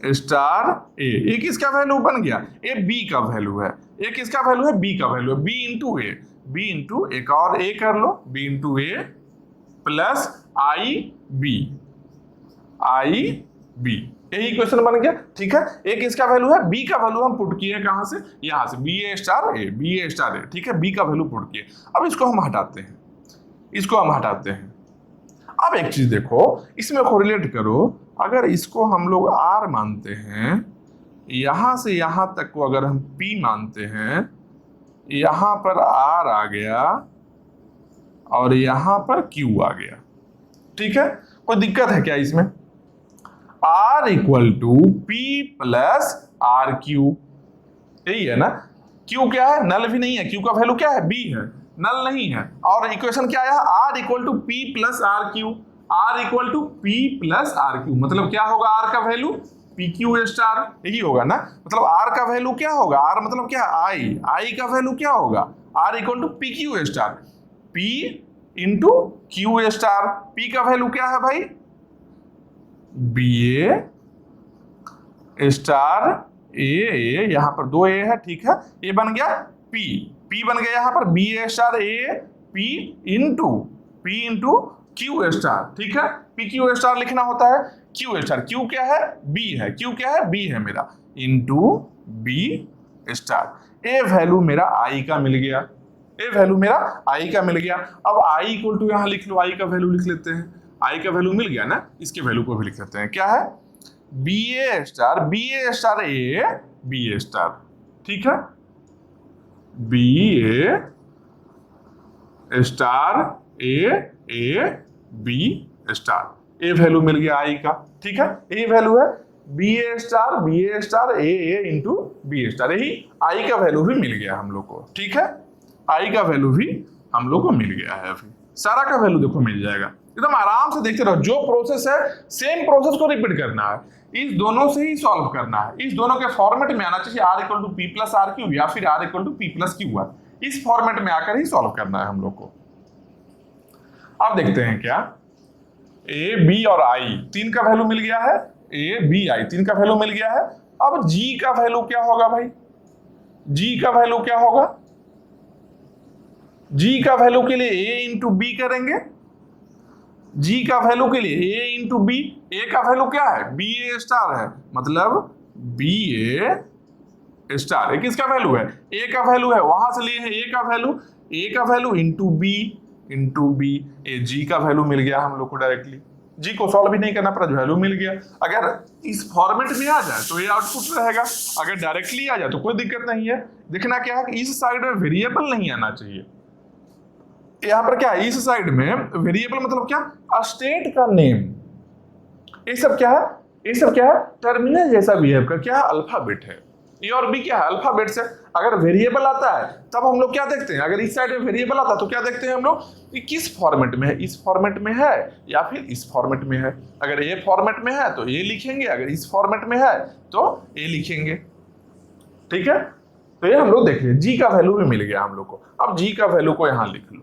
स्टार ए। ये किसका वैल्यू बन गया, ए बी का वैल्यू है। ए किसका वैल्यू है, बी का वैल्यू है, B into A, B into एक और ए कर लो, बी इंटू ए प्लस आई बी, आई बी, यही इक्वेशन बन गया। ठीक है, ए किसका वैल्यू है, बी का वैल्यू हम पुट किए कहां से, यहां से, B A star A, B A star A. ठीक है, बी का वैल्यू पुट किए। अब इसको हम हटाते हैं, इसको हम हटाते हैं। अब एक चीज देखो, इसमें कोरिलेट करो, अगर इसको हम लोग r मानते हैं, यहां से यहां तक को अगर हम p मानते हैं, यहां पर r आ गया और यहां पर q आ गया। ठीक है, कोई दिक्कत है क्या इसमें, r equal to p plus R Q, यही है ना। q क्या है, नल भी नहीं है, q का वैल्यू क्या है, b है, नल नहीं है। और इक्वेशन क्या है, r equal to p plus R Q, r equal to p plus R Q, मतलब क्या होगा, r का वैल्यू पी क्यू स्टार, यही होगा ना। मतलब r का वैल्यू क्या होगा, r मतलब क्या, i का वैल्यू क्या होगा, r equal to P Q star, p into Q star. p का वैल्यू क्या है भाई, बी ए स्टार ए, यहां पर 2 ए है। ठीक है, ये बन गया p बन गया यहां पर B A star A, p into Q star. ठीक है, पी क्यू स्टार लिखना होता है, क्यू स्टार, क्यू क्या है, बी है, क्यू क्या है, बी है मेरा, into B star. A value मेरा आई का मिल गया। ए वैल्यू मेरा आई का मिल गया। अब आई इक्वल टू यहां लिख लो, आई का वैल्यू लिख लेते हैं, आई का वैल्यू मिल गया ना, इसके वैल्यू को भी लिख लेते हैं। क्या है? B A star A B A star, ठीक है, B A star A B star, A value मिल गया आई का, ठीक है, ए वैल्यू है B A star A into B star, यही आई का वैल्यू भी मिल गया हम लोग को, ठीक है, आई का वैल्यू भी हम लोग को मिल गया है। अभी सारा का वैल्यू देखो मिल जाएगा, एकदम आराम से देखते रहो। जो प्रोसेस है सेम प्रोसेस को रिपीट करना है, इस दोनों से ही सॉल्व करना है, इस दोनों के फॉर्मेट में आना चाहिए, R equal to P plus R Q या फिर R equal to P plus Q R, इस फॉर्मेट में आकर ही सॉल्व करना है हम लोग को। अब देखते हैं क्या, ए बी और आई तीन का वैल्यू मिल गया है, ए बी आई तीन का वैल्यू मिल गया है। अब जी का वैल्यू क्या होगा भाई, जी का वैल्यू क्या होगा, जी का वैल्यू के लिए ए इंटू बी करेंगे, जी का वैल्यू के लिए ए इंटू बी, ए का वैल्यू क्या है बी ए स्टार है, मतलब बी ए स्टार, किसका वैल्यू है ए का वैल्यू है, वहां से लिए है ए का वैल्यू इंटू बी, ए जी का वैल्यू मिल गया हम लोग को डायरेक्टली, जी को सॉल्व भी नहीं करना पड़ा, वैल्यू मिल गया। अगर इस फॉर्मेट में आ जाए तो ये आउटपुट रहेगा, अगर डायरेक्टली आ जाए तो कोई दिक्कत नहीं है। देखना क्या है कि इस साइड में वेरिएबल नहीं आना चाहिए, यहां पर क्या है इस साइड में वेरिएबल मतलब क्या, स्टेट का नेम, ये सब क्या है, ये सब क्या है टर्मिनल जैसा बिहेव कर, क्या है अल्फाबेट है, ए और बी क्या है अल्फाबेट से। अगर वेरिएबल आता है तब हम लोग क्या देखते हैं, अगर इस साइड में वेरिएबल आता है तो क्या देखते हैं हम लोग कि किस फॉर्मेट में है, इस फॉर्मेट में है या फिर इस फॉर्मेट में है। अगर ए फॉर्मेट में है तो ए लिखेंगे, अगर इस फॉर्मेट में है तो ए लिखेंगे, ठीक है। तो ये हम लोग देख लिया, जी का वैल्यू भी मिल गया हम लोग को। अब जी का वैल्यू को यहां लिख लो,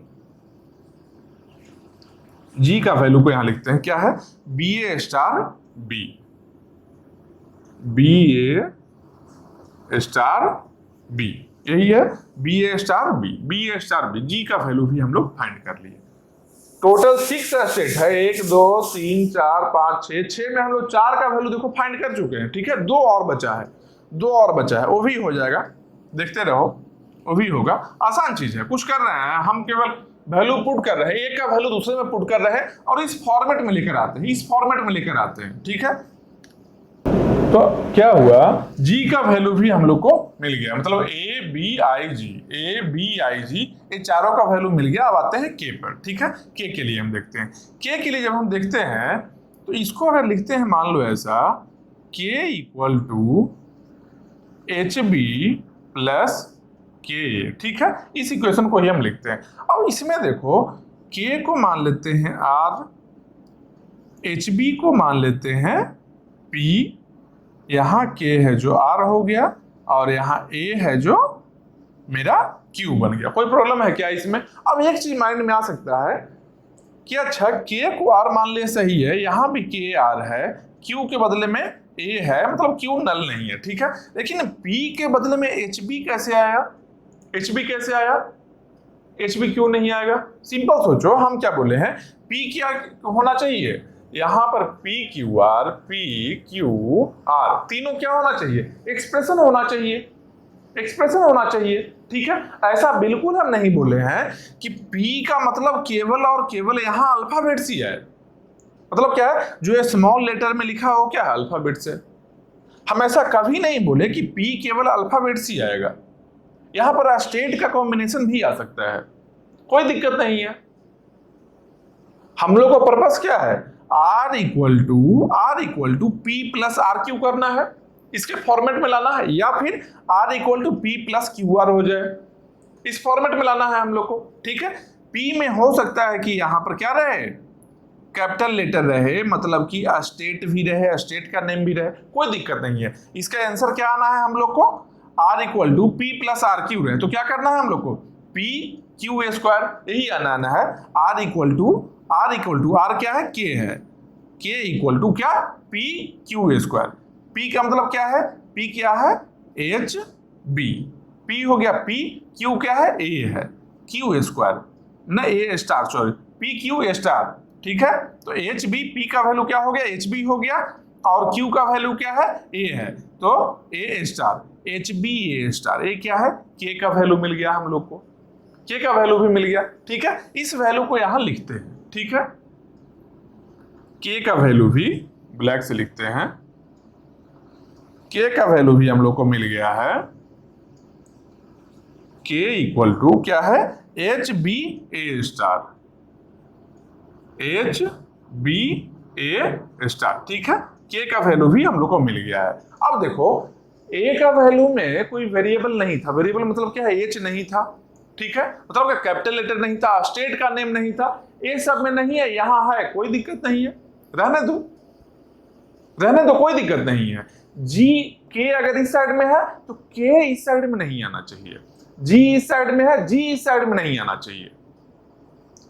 जी का वैल्यू को यहां लिखते हैं, क्या है B A star B A star B, यही है बी ए स्टार बी, जी का वैल्यू भी हम लोग फाइंड कर लिए। टोटल 6 स्टेट है, 1 2 3 4 5 6 में हम लोग 4 का वैल्यू देखो फाइंड कर चुके हैं, ठीक है। 2 और बचा है, वो भी हो जाएगा, देखते रहो, वो भी होगा। आसान चीज है, कुछ कर रहे हैं हम, केवल वैल्यू पुट कर रहे हैं, एक का वैल्यू दूसरे में पुट कर रहे हैं और इस फॉर्मेट में लेकर आते हैं, ठीक है। तो क्या हुआ, जी का वैल्यू भी हम लोग को मिल गया, मतलब ए बी आई जी ये चारों का वैल्यू मिल गया। अब आते हैं के पर, ठीक है। के के लिए हम देखते हैं, के के लिए जब हम देखते हैं तो इसको अगर लिखते हैं, मान लो ऐसा, K equal to H B plus K, ठीक है। इस इक्वेशन को ही हम लिखते हैं। अब इसमें देखो के को मान लेते हैं आर, एच बी को मान लेते हैं पी, यहाँ के है जो आर हो गया और यहाँ ए है जो मेरा क्यू बन गया। कोई प्रॉब्लम है क्या इसमें? अब एक चीज माइंड में आ सकता है कि अच्छा के को आर मान ले, सही है, यहाँ भी के आर है, क्यू के बदले में ए है, मतलब क्यू नल नहीं है, ठीक है। लेकिन पी के बदले में एच बी कैसे आया, एच बी क्यों नहीं आएगा? सिंपल सोचो, हम क्या बोले हैं, पी क्या होना चाहिए यहां पर, पी क्यू आर तीनों क्या होना चाहिए, एक्सप्रेशन होना चाहिए, ठीक है। ऐसा बिल्कुल हम नहीं बोले हैं कि पी का मतलब केवल और केवल यहां अल्फाबेट ही है, मतलब क्या है जो स्मॉल लेटर में लिखा हो क्या है अल्फाबेट से। हम ऐसा कभी नहीं बोले कि पी केवल अल्फाबेट ही आएगा, यहां पर स्टेट का कॉम्बिनेशन भी आ सकता है, कोई दिक्कत नहीं है। हम लोग का पर्पस क्या है, R equal to P plus R Q करना है, इसके फॉर्मेट में लाना है, या फिर R equal to P plus Q R हो जाए, इस फॉर्मेट में लाना है हम लोग को, ठीक है। P में हो सकता है कि यहां पर क्या रहे, कैपिटल लेटर रहे, मतलब कि स्टेट भी रहे, स्टेट का नेम भी रहे, कोई दिक्कत नहीं है। इसका आंसर क्या आना है हम लोग को, R equal to P plus R Q रहे, तो क्या करना है हम लोग को, पी क्यू स्क्वायर, यही आना है। R इक्वल टू आर क्या है, के है, के इक्वल टू क्या, पी क्यू स्क्वायर। पी का मतलब क्या है, पी क्या है एच बी, पी हो गया पी, क्यू क्या है ए है, क्यू स्क्वायर न A star, sorry P Q A star, ठीक है। तो एच बी, पी का वैल्यू क्या हो गया एच बी हो गया, और क्यू का वैल्यू क्या है ए है, तो ए star, H B A star, ए क्या है के का वैल्यू मिल गया हम लोग को। के का वैल्यू भी मिल गया। ठीक है, इस वैल्यू को यहां लिखते हैं। ठीक है, के का वैल्यू भी ब्लैक से लिखते हैं। के का वैल्यू भी हम लोग को मिल गया है। के इक्वल टू क्या है, H B A star, H B A star. ठीक है, के का वैल्यू भी हम लोग को मिल गया है। अब देखो ए का वैल्यू में कोई वेरिएबल नहीं था। वेरिएबल मतलब क्या है, एच नहीं था। ठीक है, मतलब कैपिटल लेटर नहीं था, स्टेट का नेम नहीं था, ये सब में नहीं है, यहां है, कोई दिक्कत नहीं है, रहने दो, रहने दो, कोई दिक्कत नहीं है। जी के अगर इस साइड में है तो के इस साइड में नहीं आना चाहिए, जी इस साइड में है, जी इस साइड में नहीं आना चाहिए।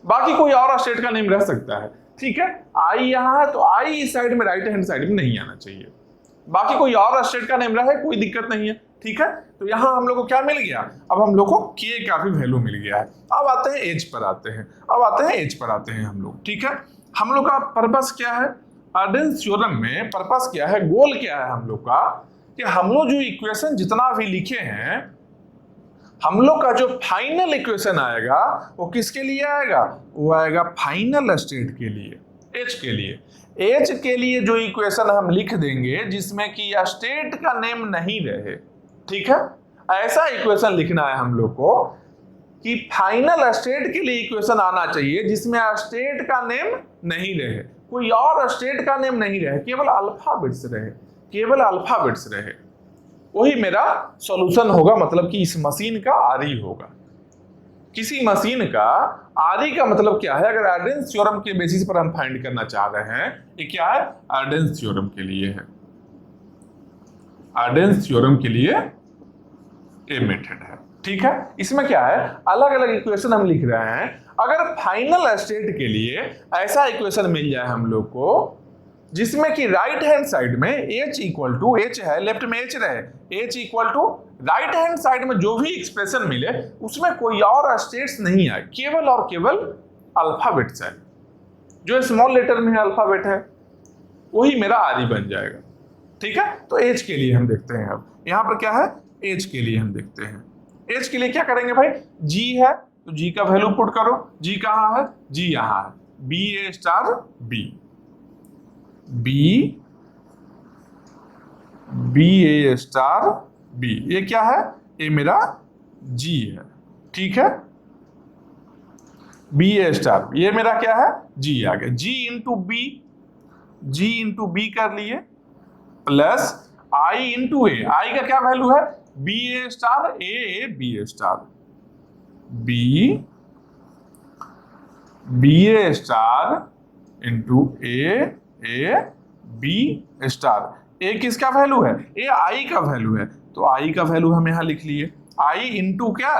बाकी कोई और स्टेट का नेम रह सकता है। ठीक है, आई यहां है तो आई इस साइड में, राइट हैंड साइड में नहीं आना चाहिए। बाकी कोई और स्टेट का नेम रहे, कोई दिक्कत नहीं है। ठीक है, तो यहां हम लोग को क्या मिल गया, अब हम लोग को के का भी वैल्यू मिल गया है। अब आते हैं एज पर, आते हैं, अब आते हैं एज पर आते हैं हम लोग। ठीक है, हम लोग का पर्पस क्या है अर्डेंस थ्योरम में, पर्पस क्या है, गोल क्या है हम लोग का, कि हम लोग जो इक्वेशन जितना भी लिखे हैं, हम लोग का जो फाइनल इक्वेशन आएगा वो किसके लिए आएगा, वो आएगा फाइनल स्टेट के लिए, एच के लिए। एच के लिए जो इक्वेशन हम लिख देंगे जिसमें कि स्टेट का नेम नहीं रहे, ठीक है, ऐसा इक्वेशन लिखना है हम लोग को कि फाइनल स्टेट के लिए इक्वेशन आना चाहिए जिसमें स्टेट का नेम नहीं रहे, कोई और स्टेट का नेम नहीं रहे, केवल अल्फाबेट्स रहे, केवल अल्फाबेट्स रहे, वही मेरा सॉल्यूशन होगा। मतलब कि इस मशीन का आरई होगा। किसी मशीन का आरई का मतलब क्या है, अगर अर्डेंस थ्योरम के बेसिस पर हम फाइंड करना चाह रहे हैं, ये क्या है, अर्डेंस थ्योरम के लिए है, अर्डेंस थ्योरम के लिए ये मेथड है। ठीक है, इसमें क्या है, अलग अलग इक्वेशन हम लिख रहे हैं। अगर फाइनल स्टेट के लिए ऐसा इक्वेशन मिल जाए हम लोग को जिसमें कि राइट हैंड साइड में h इक्वल टू एच है, लेफ्ट में h रहे, h equal to right hand side में जो भी एक्सप्रेशन मिले उसमें कोई और स्टेट्स नहीं आए, केवल और केवल अल्फाबेट्स है, जो स्मॉल लेटर में अल्फाबेट है, वही मेरा आरई बन जाएगा। ठीक है, तो h के लिए हम देखते हैं। अब यहां पर क्या है, h के लिए हम देखते हैं। h के लिए क्या करेंगे भाई, g है तो g का वैल्यू पुट करो, g कहां है, g यहां है, B A star B, B B A star B, ये क्या है, ये मेरा जी है। ठीक है, बी ए स्टार, ये मेरा क्या है, जी आ गया, जी इंटू बी, जी इंटू बी कर लिए, प्लस आई इंटू ए, आई का क्या वैल्यू है, B A star A B A star, B B A star into A B star, A किसका वैल्यू है, ए आई का वैल्यू है, तो आई का वैल्यू हम यहां लिख लिए, आई इंटू क्या,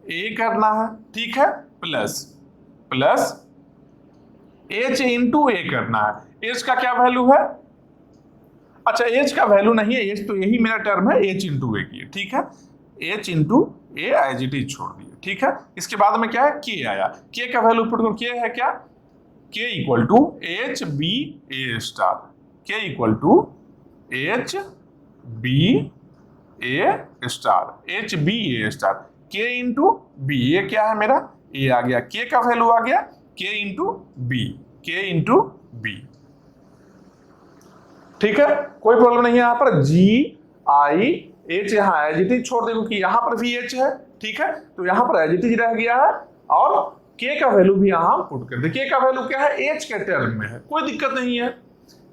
ए करना है। ठीक है, प्लस प्लस एच इंटू ए करना है, एच का क्या वैल्यू है, अच्छा एच का वैल्यू नहीं है, एच तो यही मेरा टर्म है, एच इंटू ए की। ठीक है, H into A as it is छोड़ दिया। ठीक है, इसके बाद में क्या है, के आया, के का वैल्यू पुट करो, के है क्या, K equal to H B A star, K equal to H B A star, H B A star, K into B, ये क्या है मेरा, ये आ गया, के का वैल्यू आ गया, के इंटू बी, के इंटू बी। ठीक है, कोई प्रॉब्लम नहीं है यहां पर, जी आई एच यहां एज इट इज छोड़ दे क्योंकि यहां पर भी एच है। ठीक है, तो यहां पर एज इट इज रह गया है, और के का वैल्यू भी यहां पुट कर दे। के का वैल्यू क्या है, एच के टर्म में है, कोई दिक्कत नहीं है,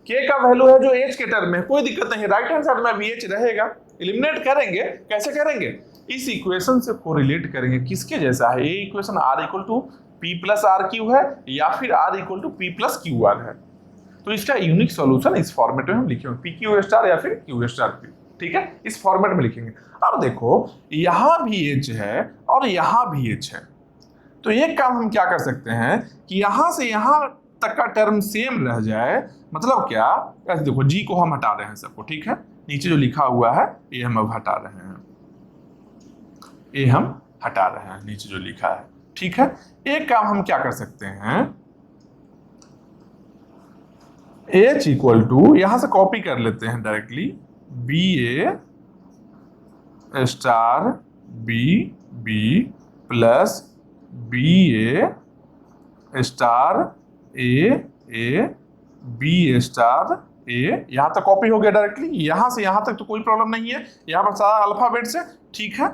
के का वैल्यू है जो एच के टर्म में है, कोई दिक्कत नहीं है, राइट हैंड साइड में भी एच रहेगा। एलिमिनेट करेंगे, कैसे करेंगे, इस इक्वेशन से कोरिलेट करेंगे, किसके जैसा है, ये equation R equal to P plus R Q है या फिर R equal to P plus Q R है, तो इसका यूनिक सॉल्यूशन इस फॉर्मेट में हम लिखेंगे, पी क्यू स्टार या फिर क्यू स्टार पी। ठीक है, इस फॉर्मेट में लिखेंगे। अब देखो यहां भी एच है और यहां भी एच है, तो एक काम हम क्या कर सकते हैं कि यहां से यहां तक का टर्म सेम रह जाए, मतलब क्या, ऐसे देखो जी को हम हटा रहे हैं सबको। ठीक है, नीचे जो लिखा हुआ है ये हम अब हटा रहे हैं, ये हम हटा रहे हैं नीचे जो लिखा है। ठीक है, एक काम हम क्या कर सकते हैं, एच इक्वल टू यहां से कॉपी कर लेते हैं directly, B A star B B plus BA star A B star A, यहां तक कॉपी हो गया डायरेक्टली, यहां से यहां तक तो कोई प्रॉब्लम नहीं है, यहां पर सारा अल्फाबेट से ठीक है।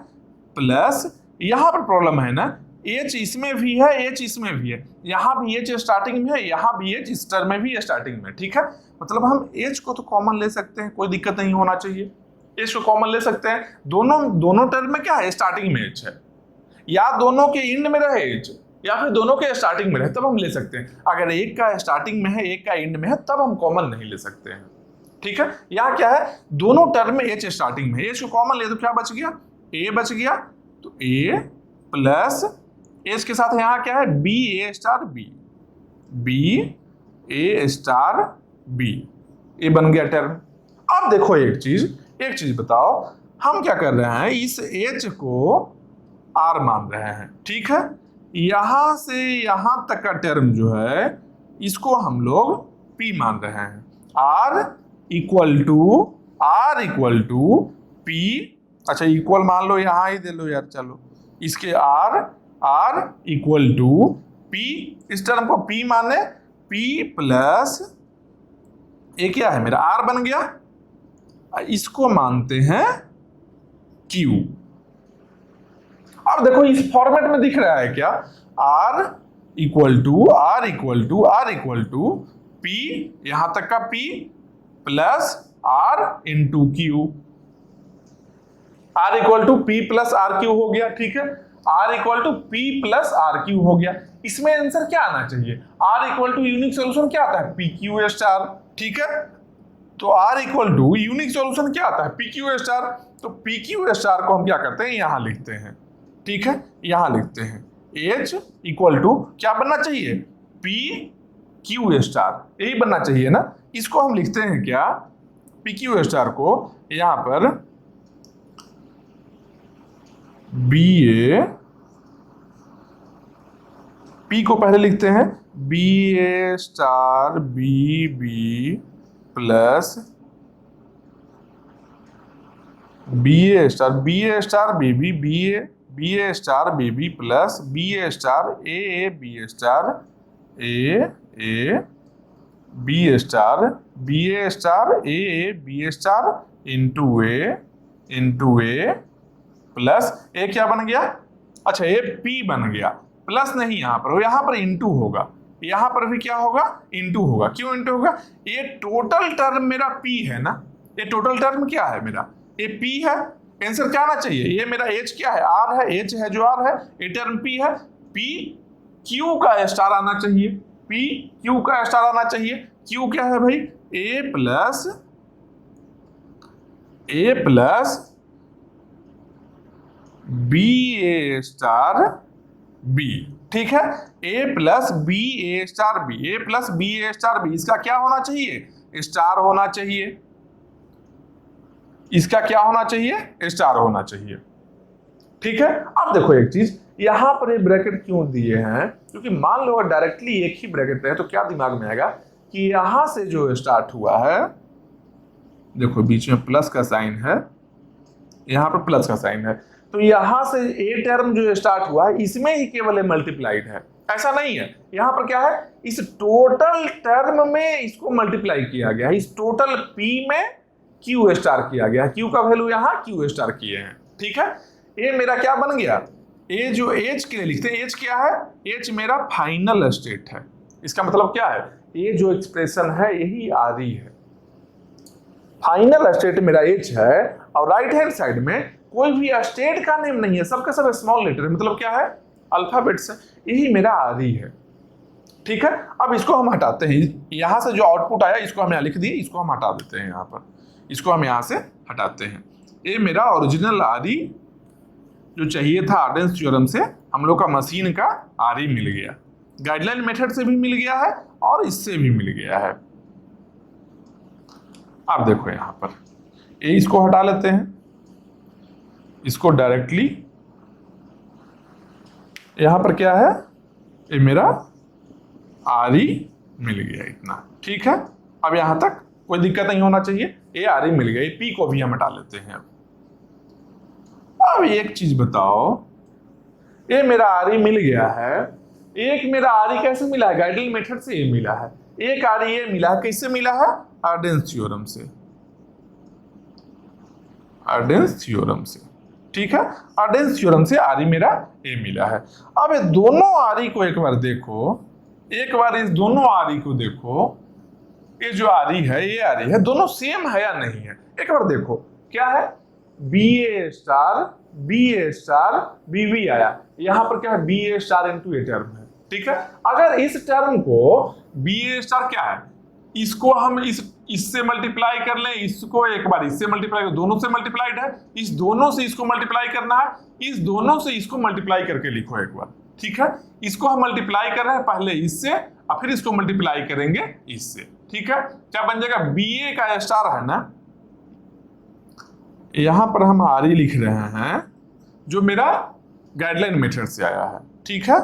प्लस यहां पर प्रॉब्लम है ना, H इसमें भी है, H इसमें भी है, यहां भी H स्टार्टिंग में है, यहां भी H इस टर्म में भी स्टार्टिंग में, ठीक है। मतलब हम H को तो कॉमन ले सकते हैं, कोई दिक्कत नहीं होना चाहिए, H को कॉमन ले सकते हैं। दोनों टर्म में क्या है, स्टार्टिंग में H है, या दोनों के एंड में रहे H, या फिर दोनों के स्टार्टिंग में रहे, तब हम ले सकते हैं। अगर एक का स्टार्टिंग में है एक का एंड में है, तब हम कॉमन नहीं ले सकते हैं, ठीक है। यहाँ क्या है, दोनों टर्म में H स्टार्टिंग में है, H को कॉमन ले तो क्या बच गया, A बच गया, तो A प्लस H के साथ यहाँ क्या है, BA star B, BA star B, ये बन गया टर्म। अब देखो एक चीज बताओ, हम क्या कर रहे हैं, इस H को R मान रहे हैं, ठीक है। यहां से यहां तक का टर्म जो है, इसको हम लोग P मान रहे हैं, R इक्वल टू P, अच्छा इक्वल मान लो, यहां ही दे लो यार, चलो इसके R इक्वल टू P, इस टर्म को P माने, P प्लस ये क्या है मेरा R बन गया, इसको मानते हैं Q। अब देखो इस फॉर्मेट में दिख रहा है क्या, R इक्वल टू P, यहां तक का P plus R into Q, R equal to P plus RQ हो गया, ठीक है। R equal to P plus RQ हो गया, इसमें आंसर क्या आना चाहिए, R equal to unique solution क्या आता है, PQ स्टार, ठीक है। तो R equal to unique solution क्या आता है, PQ स्टार, तो PQ स्टार को हम क्या करते हैं, यहां लिखते हैं, ठीक है, यहां लिखते हैं H इक्वल टू क्या बनना चाहिए, PQ स्टार, यही बनना चाहिए ना। इसको हम लिखते हैं क्या, PQ स्टार को यहां पर BA, P को पहले लिखते हैं BA star BB plus BA star BB, BA star BB plus BA star AA B star AA B star BA star AA B star into A plus A क्या बन गया, अच्छा ये P बन गया, प्लस नहीं यहाँ पर इंटू होगा, यहाँ पर भी क्या होगा, इंटू होगा। क्यों इंटू होगा, ये टोटल टर्म मेरा P है ना, ये टोटल टर्म क्या है मेरा, ये P है, आंसर क्या आना चाहिए, ये मेरा H क्या है, R है, H है जो R है, ये टर्म P है, P Q का स्टार आना चाहिए, P Q का स्टार आना चाहिए। Q क्या है भाई, A plus BA star B, ठीक है, A plus BA star B, A plus BA star B, इसका क्या होना चाहिए, स्टार होना चाहिए, इसका क्या होना चाहिए, स्टार होना चाहिए, ठीक है। अब देखो एक चीज, यहां पर ये ब्रैकेट क्यों दिए हैं, क्योंकि मान लो अगर डायरेक्टली एक ही ब्रैकेट रहे तो क्या दिमाग में आएगा कि यहां से जो स्टार्ट हुआ है, देखो बीच में प्लस का साइन है, यहां पर प्लस का साइन है, तो यहां से ए टर्म जो स्टार्ट हुआ है इसमें ही केवल मल्टीप्लाइड है, ऐसा नहीं है। यहां पर क्या है, इस टोटल टर्म में इसको मल्टीप्लाई किया गया है, इस टोटल P में Q स्टार किया गया है, Q का वैल्यू यहां Q स्टार किए हैं, ठीक है। ये मेरा क्या बन गया, ये जो H के लिए लिखते हैं, H क्या है, H मेरा फाइनल स्टेट है, इसका मतलब क्या है, ये जो एक्सप्रेशन है यही आदि है, फाइनल स्टेट मेरा H है, और राइट हैंड साइड में कोई भी स्टेट का नेम नहीं है, सबका सब स्मॉल लेटर है, मतलब क्या है, अल्फाबेट्स है, यही मेरा आदि है, ठीक है। अब इसको हम हटाते हैं, यहां से जो आउटपुट आया इसको हम यहाँ लिख दिए, इसको हम हटा देते हैं, यहाँ पर इसको हम यहाँ से हटाते हैं। ये मेरा ओरिजिनल आदि जो चाहिए था आर्डेंस थ्योरम से, हम लोग का मशीन का आदि मिल गया, गाइडलाइन मेथड से भी मिल गया है और इससे भी मिल गया है। अब देखो यहाँ पर ये इसको हटा लेते हैं, इसको डायरेक्टली यहां पर क्या है, ये मेरा आरी मिल गया इतना, ठीक है। अब यहां तक कोई दिक्कत नहीं होना चाहिए, ये आरी मिल गई, P को भी हम हटा लेते हैं। अब एक चीज बताओ, ये मेरा आर मिल गया है। एक मेरा आर कैसे मिला है? गाइडल मेथड से ये मिला है। एक आर ये मिला है, किससे मिला है? आर्डेंस थ्योरम से, आर्डेंस थ्योरम से। ठीक है, आर्डेंस थ्योरम से आर मेरा ए मिला है। अब ये दोनों आर को एक बार देखो, एक बार इस दोनों आर को देखो, ये जो आरी है ये आरी है, दोनों सेम है या नहीं है? एक बार देखो क्या है, B A star B A star B B आया, यहां पर क्या है? B A star into A term है। ठीक है, अगर इस टर्म को बी ए स्टार क्या है, इसको हम इससे मल्टीप्लाई कर लें, इसको एक बार इससे मल्टीप्लाई कर, दोनों से मल्टीप्लाइड है, इस दोनों से इसको मल्टीप्लाई करना है, इस दोनों से इसको मल्टीप्लाई करके लिखो एक बार। ठीक है, इसको हम मल्टीप्लाई कर रहे हैं पहले इससे और फिर इसको मल्टीप्लाई करेंगे इससे। ठीक है, क्या बन जाएगा? बी ए का स्टार है ना, यहां पर हम आर ई लिख रहे हैं जो मेरा गाइडलाइन मेथड से आया है। ठीक है,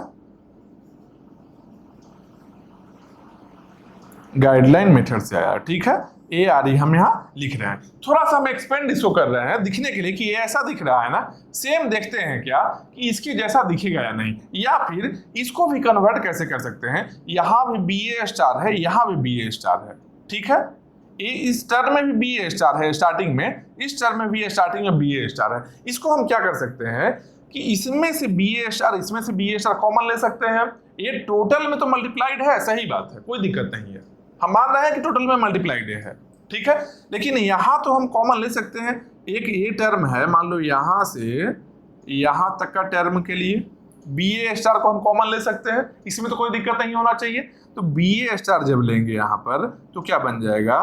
गाइडलाइन मेथड से आया। ठीक है, ए आर ई हम यहाँ लिख रहे हैं। थोड़ा सा हम एक्सपेंड इसको कर रहे हैं दिखने के लिए कि ये ऐसा दिख रहा है ना, सेम देखते हैं क्या कि इसके जैसा दिखेगा या नहीं, या फिर इसको भी कन्वर्ट कैसे कर सकते हैं। यहाँ भी बी ए स्टार है, यहाँ भी बी ए स्टार है। ठीक है, इस टर्म में भी बी ए स्टार है स्टार्टिंग में, इस टर्म में भी स्टार्टिंग में बी ए स्टार है। इसको हम क्या कर सकते हैं कि इसमें से बी ए स्टार, इसमें से बी ए स्टार कॉमन ले सकते हैं। ये टोटल में तो मल्टीप्लाइड है, सही बात है, कोई दिक्कत नहीं है, हम मान रहे हैं कि टोटल में मल्टीप्लाइड है। ठीक है, लेकिन यहां तो हम कॉमन ले सकते हैं। एक ये टर्म है, मान लो यहां से यहां तक का टर्म के लिए बी ए स्टार को हम कॉमन ले सकते हैं, इसमें तो कोई दिक्कत नहीं होना चाहिए। तो बी ए स्टार जब लेंगे यहां पर तो क्या बन जाएगा?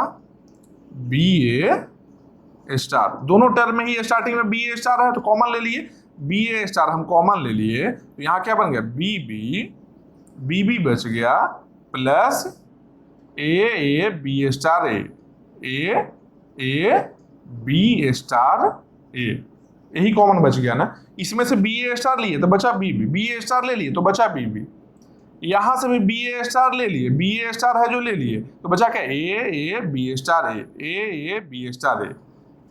बी ए स्टार, दोनों टर्म में ही स्टार्टिंग में बी ए स्टार है तो कॉमन ले लिए, बी ए स्टार हम कॉमन ले लिए तो यहाँ क्या बन गया? बी बी बच गया plus A B star A B star A, यही कॉमन बच गया ना। इसमें से बी ए स्टार लिए तो बचा बी ए स्टार ले लिए तो बचा बी, यहां से भी बी ए स्टार ले लिए, बी ए स्टार है जो ले लिए तो बचा क्या? A B star A B star A.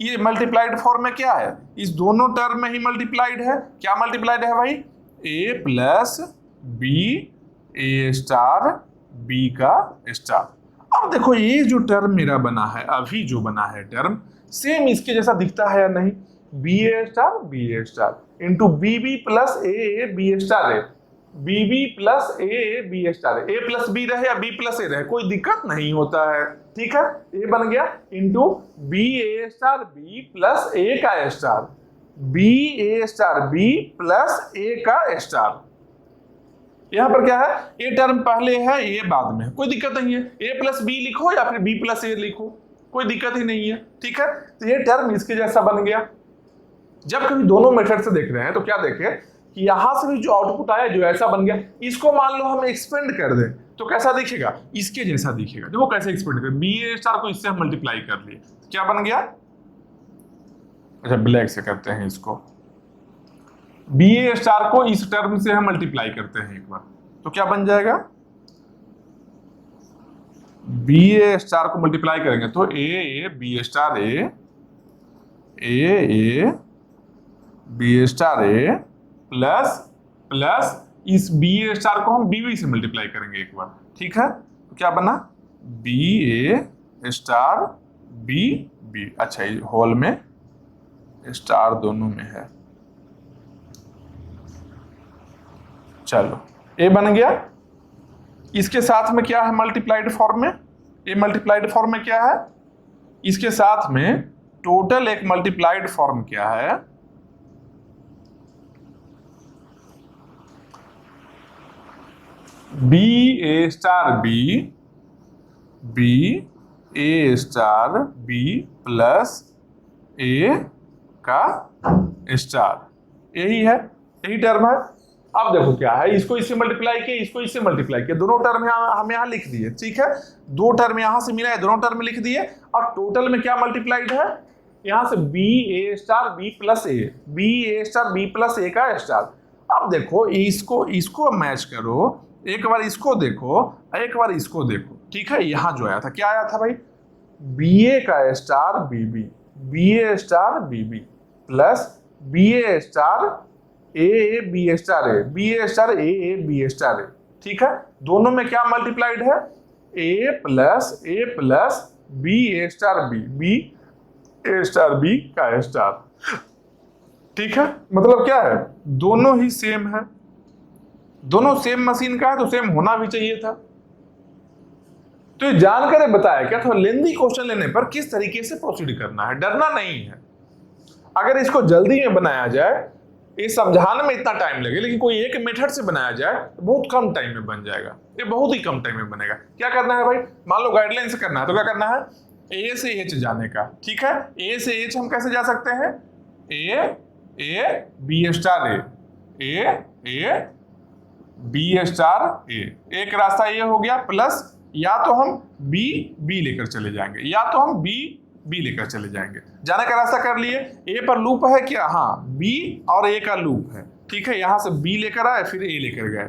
ये मल्टीप्लाइड फॉर्म में क्या है? इस दोनों टर्म में ही मल्टीप्लाइड है। क्या मल्टीप्लाइड है भाई? ए plus B A star B का स्टार। अब देखो ये जो टर्म मेरा बना है, अभी जो बना है टर्म, सेम इसके जैसा दिखता है या नहीं? B A star into B B plus A B star A, B B plus A B star A plus B रहे या बी प्लस ए रहे कोई दिक्कत नहीं होता है। ठीक है, ए बन गया into B A star B plus ए का star, B A star B plus ए का स्टार। यहां पर क्या है? ए टर्म पहले है, ए बाद में है, कोई दिक्कत नहीं है। ए प्लस बी लिखो या फिर बी प्लस ए लिखो, कोई दिक्कत ही नहीं है। ठीक है, तो ये टर्म इसके जैसा बन गया। जब कभी दोनों मेथड से देख रहे हैं तो क्या देखें कि यहां से भी जो आउटपुट आया जो ऐसा बन गया, इसको मान लो हम एक्सपेंड कर दें तो कैसा दिखेगा? इसके जैसा दिखेगा। देखो कैसे एक्सपेंड कर, बी ए स्टार को इससे हम मल्टीप्लाई कर लिए, क्या बन गया? अच्छा ब्लैक से करते हैं इसको, बी ए स्टार को इस टर्म से हम मल्टीप्लाई करते हैं एक बार तो क्या बन जाएगा? बी ए स्टार को मल्टीप्लाई करेंगे तो A B star A B star A plus इस बी ए स्टार को हम बी बी से मल्टीप्लाई करेंगे एक बार। ठीक है, तो क्या बना? B A star B B. अच्छा, ये होल में स्टार दोनों में है। चलो ए बन गया। इसके साथ में क्या है मल्टीप्लाइड फॉर्म में? ए मल्टीप्लाइड फॉर्म में क्या है? इसके साथ में टोटल एक मल्टीप्लाइड फॉर्म क्या है? B A star B A star B plus ए का स्टार, यही है, यही टर्म है। अब देखो क्या है, इसको इससे मल्टीप्लाई किया, इसको इससे मल्टीप्लाई किया, दोनों टर्म हम यहाँ लिख दिए। ठीक है, दो टर्म यहां से मिला है, दोनों टर्म लिख दिए और टोटल में क्या मल्टीप्लाइड है? यहां से B A star B plus A, B A star B plus ए का स्टार। अब देखो इसको मैच करो, एक बार इसको देखो, एक बार इसको देखो। ठीक है, यहां जो आया था क्या आया था भाई? बी ए का star B B, B A star B B plus B A star A B star A, B star A B star A, ठीक है। दोनों में क्या मल्टीप्लाइड है, A plus B A star B, B A star B का star, ठीक है। मतलब क्या है, दोनों ही सेम है, दोनों सेम मशीन का है तो सेम होना भी चाहिए था। तो ये जानकर बताया क्या, थोड़ा लेंदी क्वेश्चन लेने पर किस तरीके से प्रोसीड करना है, डरना नहीं है। अगर इसको जल्दी में बनाया जाए, ये समझाने में इतना टाइम लगे, लेकिन कोई एक मेथड से बनाया जाए तो बहुत कम टाइम में बन जाएगा, ये बहुत ही कम टाइम में बनेगा। क्या करना है भाई, मान लो गाइडलाइन से करना है तो क्या करना है, ए से एच जाने का, ठीक है। ए से एच हम कैसे जा सकते हैं, A B star A B star A, एक रास्ता ये हो गया, प्लस या तो हम बी लेकर चले जाएंगे, या तो हम बी लेकर चले जाएंगे। जाने का रास्ता कर लिए, ए पर लूप है क्या, हाँ बी और ए का लूप है, ठीक है। यहां से बी लेकर आए फिर ए लेकर गए,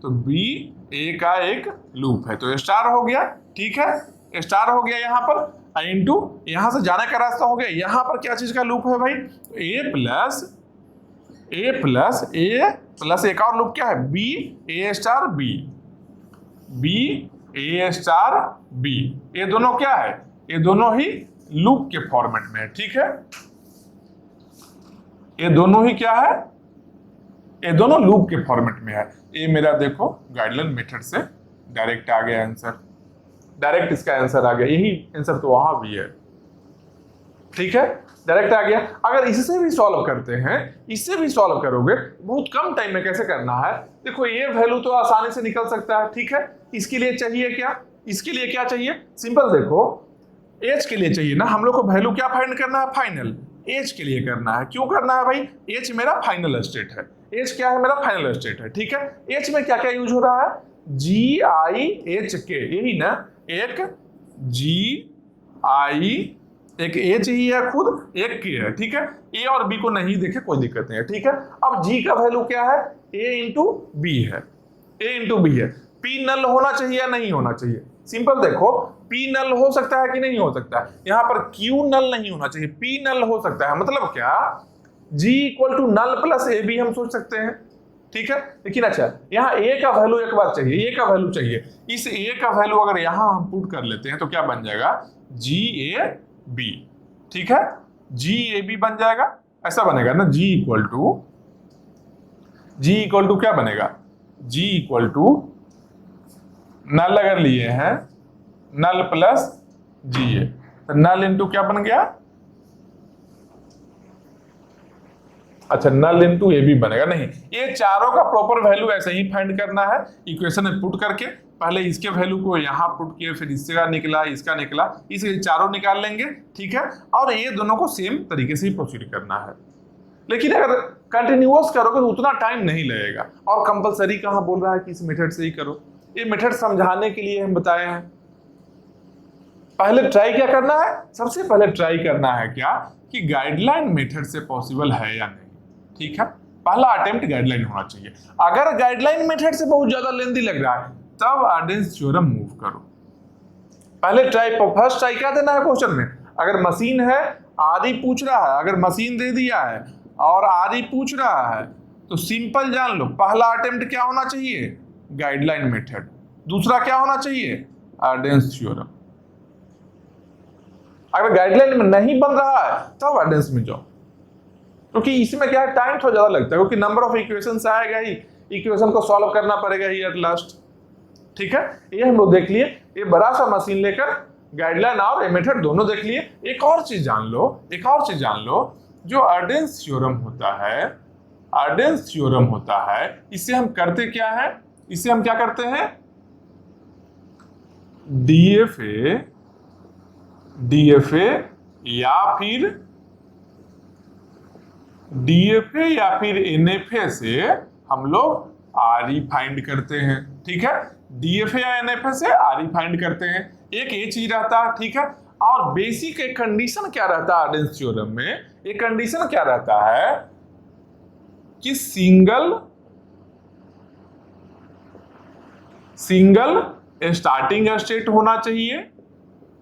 तो बी ए का एक लूप है, तो स्टार हो गया, ठीक है। स्टार हो गया यहाँ पर, इनटू यहां से जाने का रास्ता हो गया, यहां पर क्या चीज का लूप है भाई, ए प्लस एक और लूप क्या है, B A star B A star B, ये दोनों क्या है, ये दोनों ही लूप के फॉर्मेट में है, ठीक है। ये दोनों ही क्या है, ये दोनों लूप के फॉर्मेट में है। ये मेरा देखो गाइडलाइन मेथड से डायरेक्ट आ गया आंसर, डायरेक्ट इसका आंसर आ गया, यही आंसर तो वहां भी है, ठीक है, डायरेक्ट आ गया। अगर इससे भी सॉल्व करते हैं, इससे भी सॉल्व करोगे, बहुत कम टाइम में कैसे करना है, देखो ये वैल्यू तो आसानी से निकल सकता है, ठीक है। इसके लिए चाहिए क्या, इसके लिए क्या चाहिए, सिंपल देखो, एच के लिए चाहिए ना हम लोग को वैल्यू क्या फाइंड करना है, फाइनल। एच के लिए करना है, क्यों करना है भाई, एच मेरा फाइनल स्टेट है, एच क्या है, मेरा फाइनल स्टेट है, ठीक है। एच में क्या क्या यूज हो रहा है, जी आई एच के, यही ना, एक जी आई, एक एच ही है खुद, एक के है, ठीक है। ए और बी को नहीं देखे कोई दिक्कत नहीं है, ठीक है। अब जी का वैल्यू क्या है, ए इंटू बी है, ए इंटू बी है। पी नल होना चाहिए या नहीं होना चाहिए, सिंपल देखो, पी नल हो सकता है कि नहीं हो सकता है, यहां पर क्यू नल नहीं होना चाहिए, पी नल हो सकता है, मतलब क्या, G equal to null plus A B हम सोच सकते हैं, ठीक है। लेकिन अच्छा यहाँ ए का वैल्यू एक बार चाहिए, ए का वैल्यू चाहिए, इस ए का वैल्यू अगर यहां हम पुट कर लेते हैं तो क्या बन जाएगा, जी ए बी, ठीक है, जी ए बी बन जाएगा, ऐसा बनेगा ना, जी इक्वल टू क्या बनेगा, जी इक्वल टू नल अगर लिए हैं, नल प्लस जी ए, तो नल इंटू क्या बन गया, अच्छा नल इंटू ए बी बनेगा, नहीं, ये चारों का प्रॉपर वैल्यू ऐसे ही फाइंड करना है, इक्वेशन में पुट करके, पहले इसके वैल्यू को यहां पुट किए, फिर इसका निकला, इसका निकला, इसे चारों निकाल लेंगे, ठीक है। और ये दोनों को सेम तरीके से ही प्रोसीड करना है, लेकिन अगर कंटिन्यूअस करोगे तो उतना टाइम नहीं लगेगा। और कंपलसरी कहां बोल रहा है कि इस मेथड से ही करो, ये मेथड समझाने के लिए हम बताए हैं। पहले ट्राई क्या करना है, सबसे पहले ट्राई करना है क्या, कि गाइडलाइन मेथड से पॉसिबल है या नहीं, ठीक है। पहला अटेम्प्ट गाइडलाइन होना चाहिए। अगर गाइडलाइन मेथड से बहुत ज्यादा लेंथी लग रहा है तब आर्डेंस थ्योरम मूव करो। पहले ट्राई, फर्स्ट ट्राई क्या देना है क्वेश्चन में, अगर मशीन है, आर ई पूछ रहा है, अगर मशीन दे दिया है और आर ई पूछ रहा है तो सिंपल जान लो, पहला अटेम्प्ट क्या होना चाहिए, गाइडलाइन मेथड, दूसरा क्या होना चाहिए, आर्डेंस थ्योरम। अगर गाइडलाइन में नहीं बन रहा है तब आर्डेंस में जाओ, क्योंकि इसमें क्या है, टाइम थोड़ा ज्यादा लगता है, क्योंकि नंबर ऑफ इक्वेशंस आएगा ही, इक्वेशन को सॉल्व करना पड़ेगा ही एट लास्ट, ठीक है। ये हम लोग देख लिए, ये बड़ा सा मशीन लेकर गाइडलाइन और ये मेथड दोनों देख लिए। एक और चीज जान लो, जो आर्डेंस थ्योरम होता है, इससे हम करते क्या है, इससे हम क्या करते हैं, डीएफए या फिर एनएफए से हम लोग आर ई फाइंड करते हैं, ठीक है। डीएफए या एनएफए से आर ई फाइंड करते हैं, एक ये चीज रहता है, ठीक है। और बेसिक एक कंडीशन क्या रहता है आर्डेंस थ्योरम में, एक कंडीशन क्या रहता है कि सिंगल स्टार्टिंग स्टेट होना चाहिए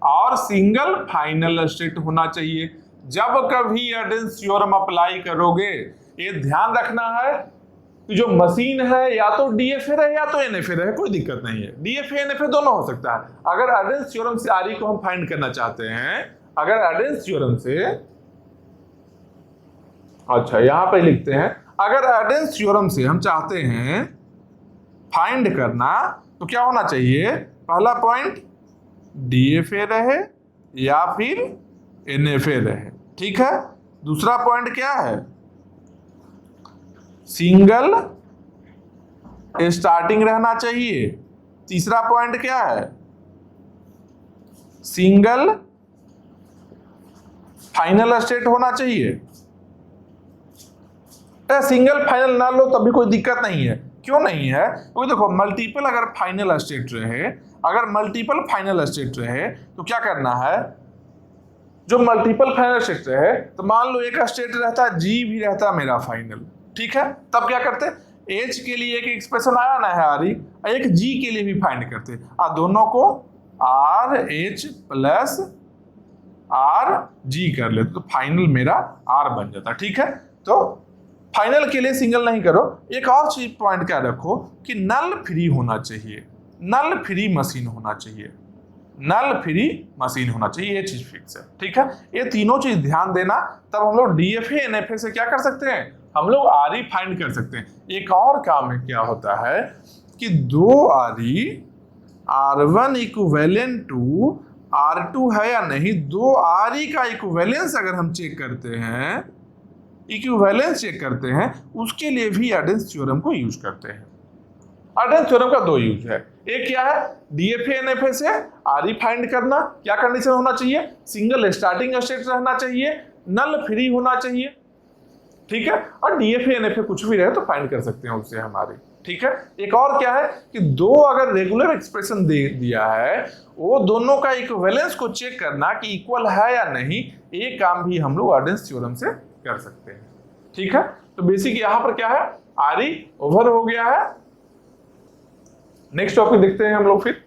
और सिंगल फाइनल स्टेट होना चाहिए। जब कभी आर्डेंस थ्योरम अप्लाई करोगे ये ध्यान रखना है कि जो मशीन है या तो डीएफए रहे या तो एनएफए रहे, कोई दिक्कत नहीं है, डीएफए एनएफए दोनों हो सकता है। अगर एडेंस थ्योरम से आरई को हम फाइंड करना चाहते हैं, अगर एडेंस थ्योरम से, अच्छा यहां पे लिखते हैं, अगर एडेंस थ्योरम से हम चाहते हैं फाइंड करना तो क्या होना चाहिए, पहला पॉइंट डीएफए रहे या फिर एनएफए रहे, ठीक है। दूसरा पॉइंट क्या है, सिंगल स्टार्टिंग रहना चाहिए। तीसरा पॉइंट क्या है, सिंगल फाइनल स्टेट होना चाहिए। सिंगल फाइनल ना लो तभी कोई दिक्कत नहीं है, क्यों नहीं है, क्योंकि देखो मल्टीपल अगर फाइनल स्टेट रहे, अगर मल्टीपल फाइनल स्टेट रहे तो क्या करना है, जो मल्टीपल फाइनल स्टेट रहे तो मान लो एक स्टेट रहता है जी भी रहता है मेरा फाइनल, ठीक है, तब क्या करते, एच के लिए एक एक्सप्रेशन आया ना है आर ई, एक जी के लिए भी फाइंड करते, और दोनों को R H plus R G कर लेते तो फाइनल मेरा आर बन जाता, ठीक है। तो फाइनल के लिए सिंगल नहीं करो। एक और चीज पॉइंट क्या रखो कि नल फ्री होना चाहिए, नल फ्री मशीन होना चाहिए, नल फ्री मशीन होना चाहिए, ये चीज फिक्स है, ठीक है। ये तीनों चीज ध्यान देना, तब हम लोग डीएफए एनएफए से क्या कर सकते हैं, हम लोग आर ई फाइंड कर सकते हैं। एक और काम है, क्या होता है कि दो R E R1 equivalent to R2 है या नहीं, दो आर ई का इक्विवेलेंस अगर हम चेक करते हैं, इक्विवेलेंस चेक करते हैं, उसके लिए भी एडेंस थ्योरम को यूज करते हैं। एडेंस थ्योरम का दो यूज है, एक क्या है, डीएफए एनएफए से आर ई फाइंड करना, क्या कंडीशन होना चाहिए, सिंगल स्टार्टिंग स्टेट रहना चाहिए, नल फ्री होना चाहिए, ठीक है, और डीएफए एनएफए कुछ भी रहे तो फाइंड कर सकते हैं उससे हमारे, ठीक है। एक और क्या है कि दो अगर रेगुलर एक्सप्रेशन दे दिया है, वो दोनों का इक्विवेलेंस को चेक करना कि इक्वल है या नहीं, ये काम भी हम लोग एडेंस थ्योरम से कर सकते हैं, ठीक है। तो बेसिक यहां पर क्या है, आर ई ओवर हो गया है। नेक्स्ट टॉपिक देखते हैं हम लोग फिर।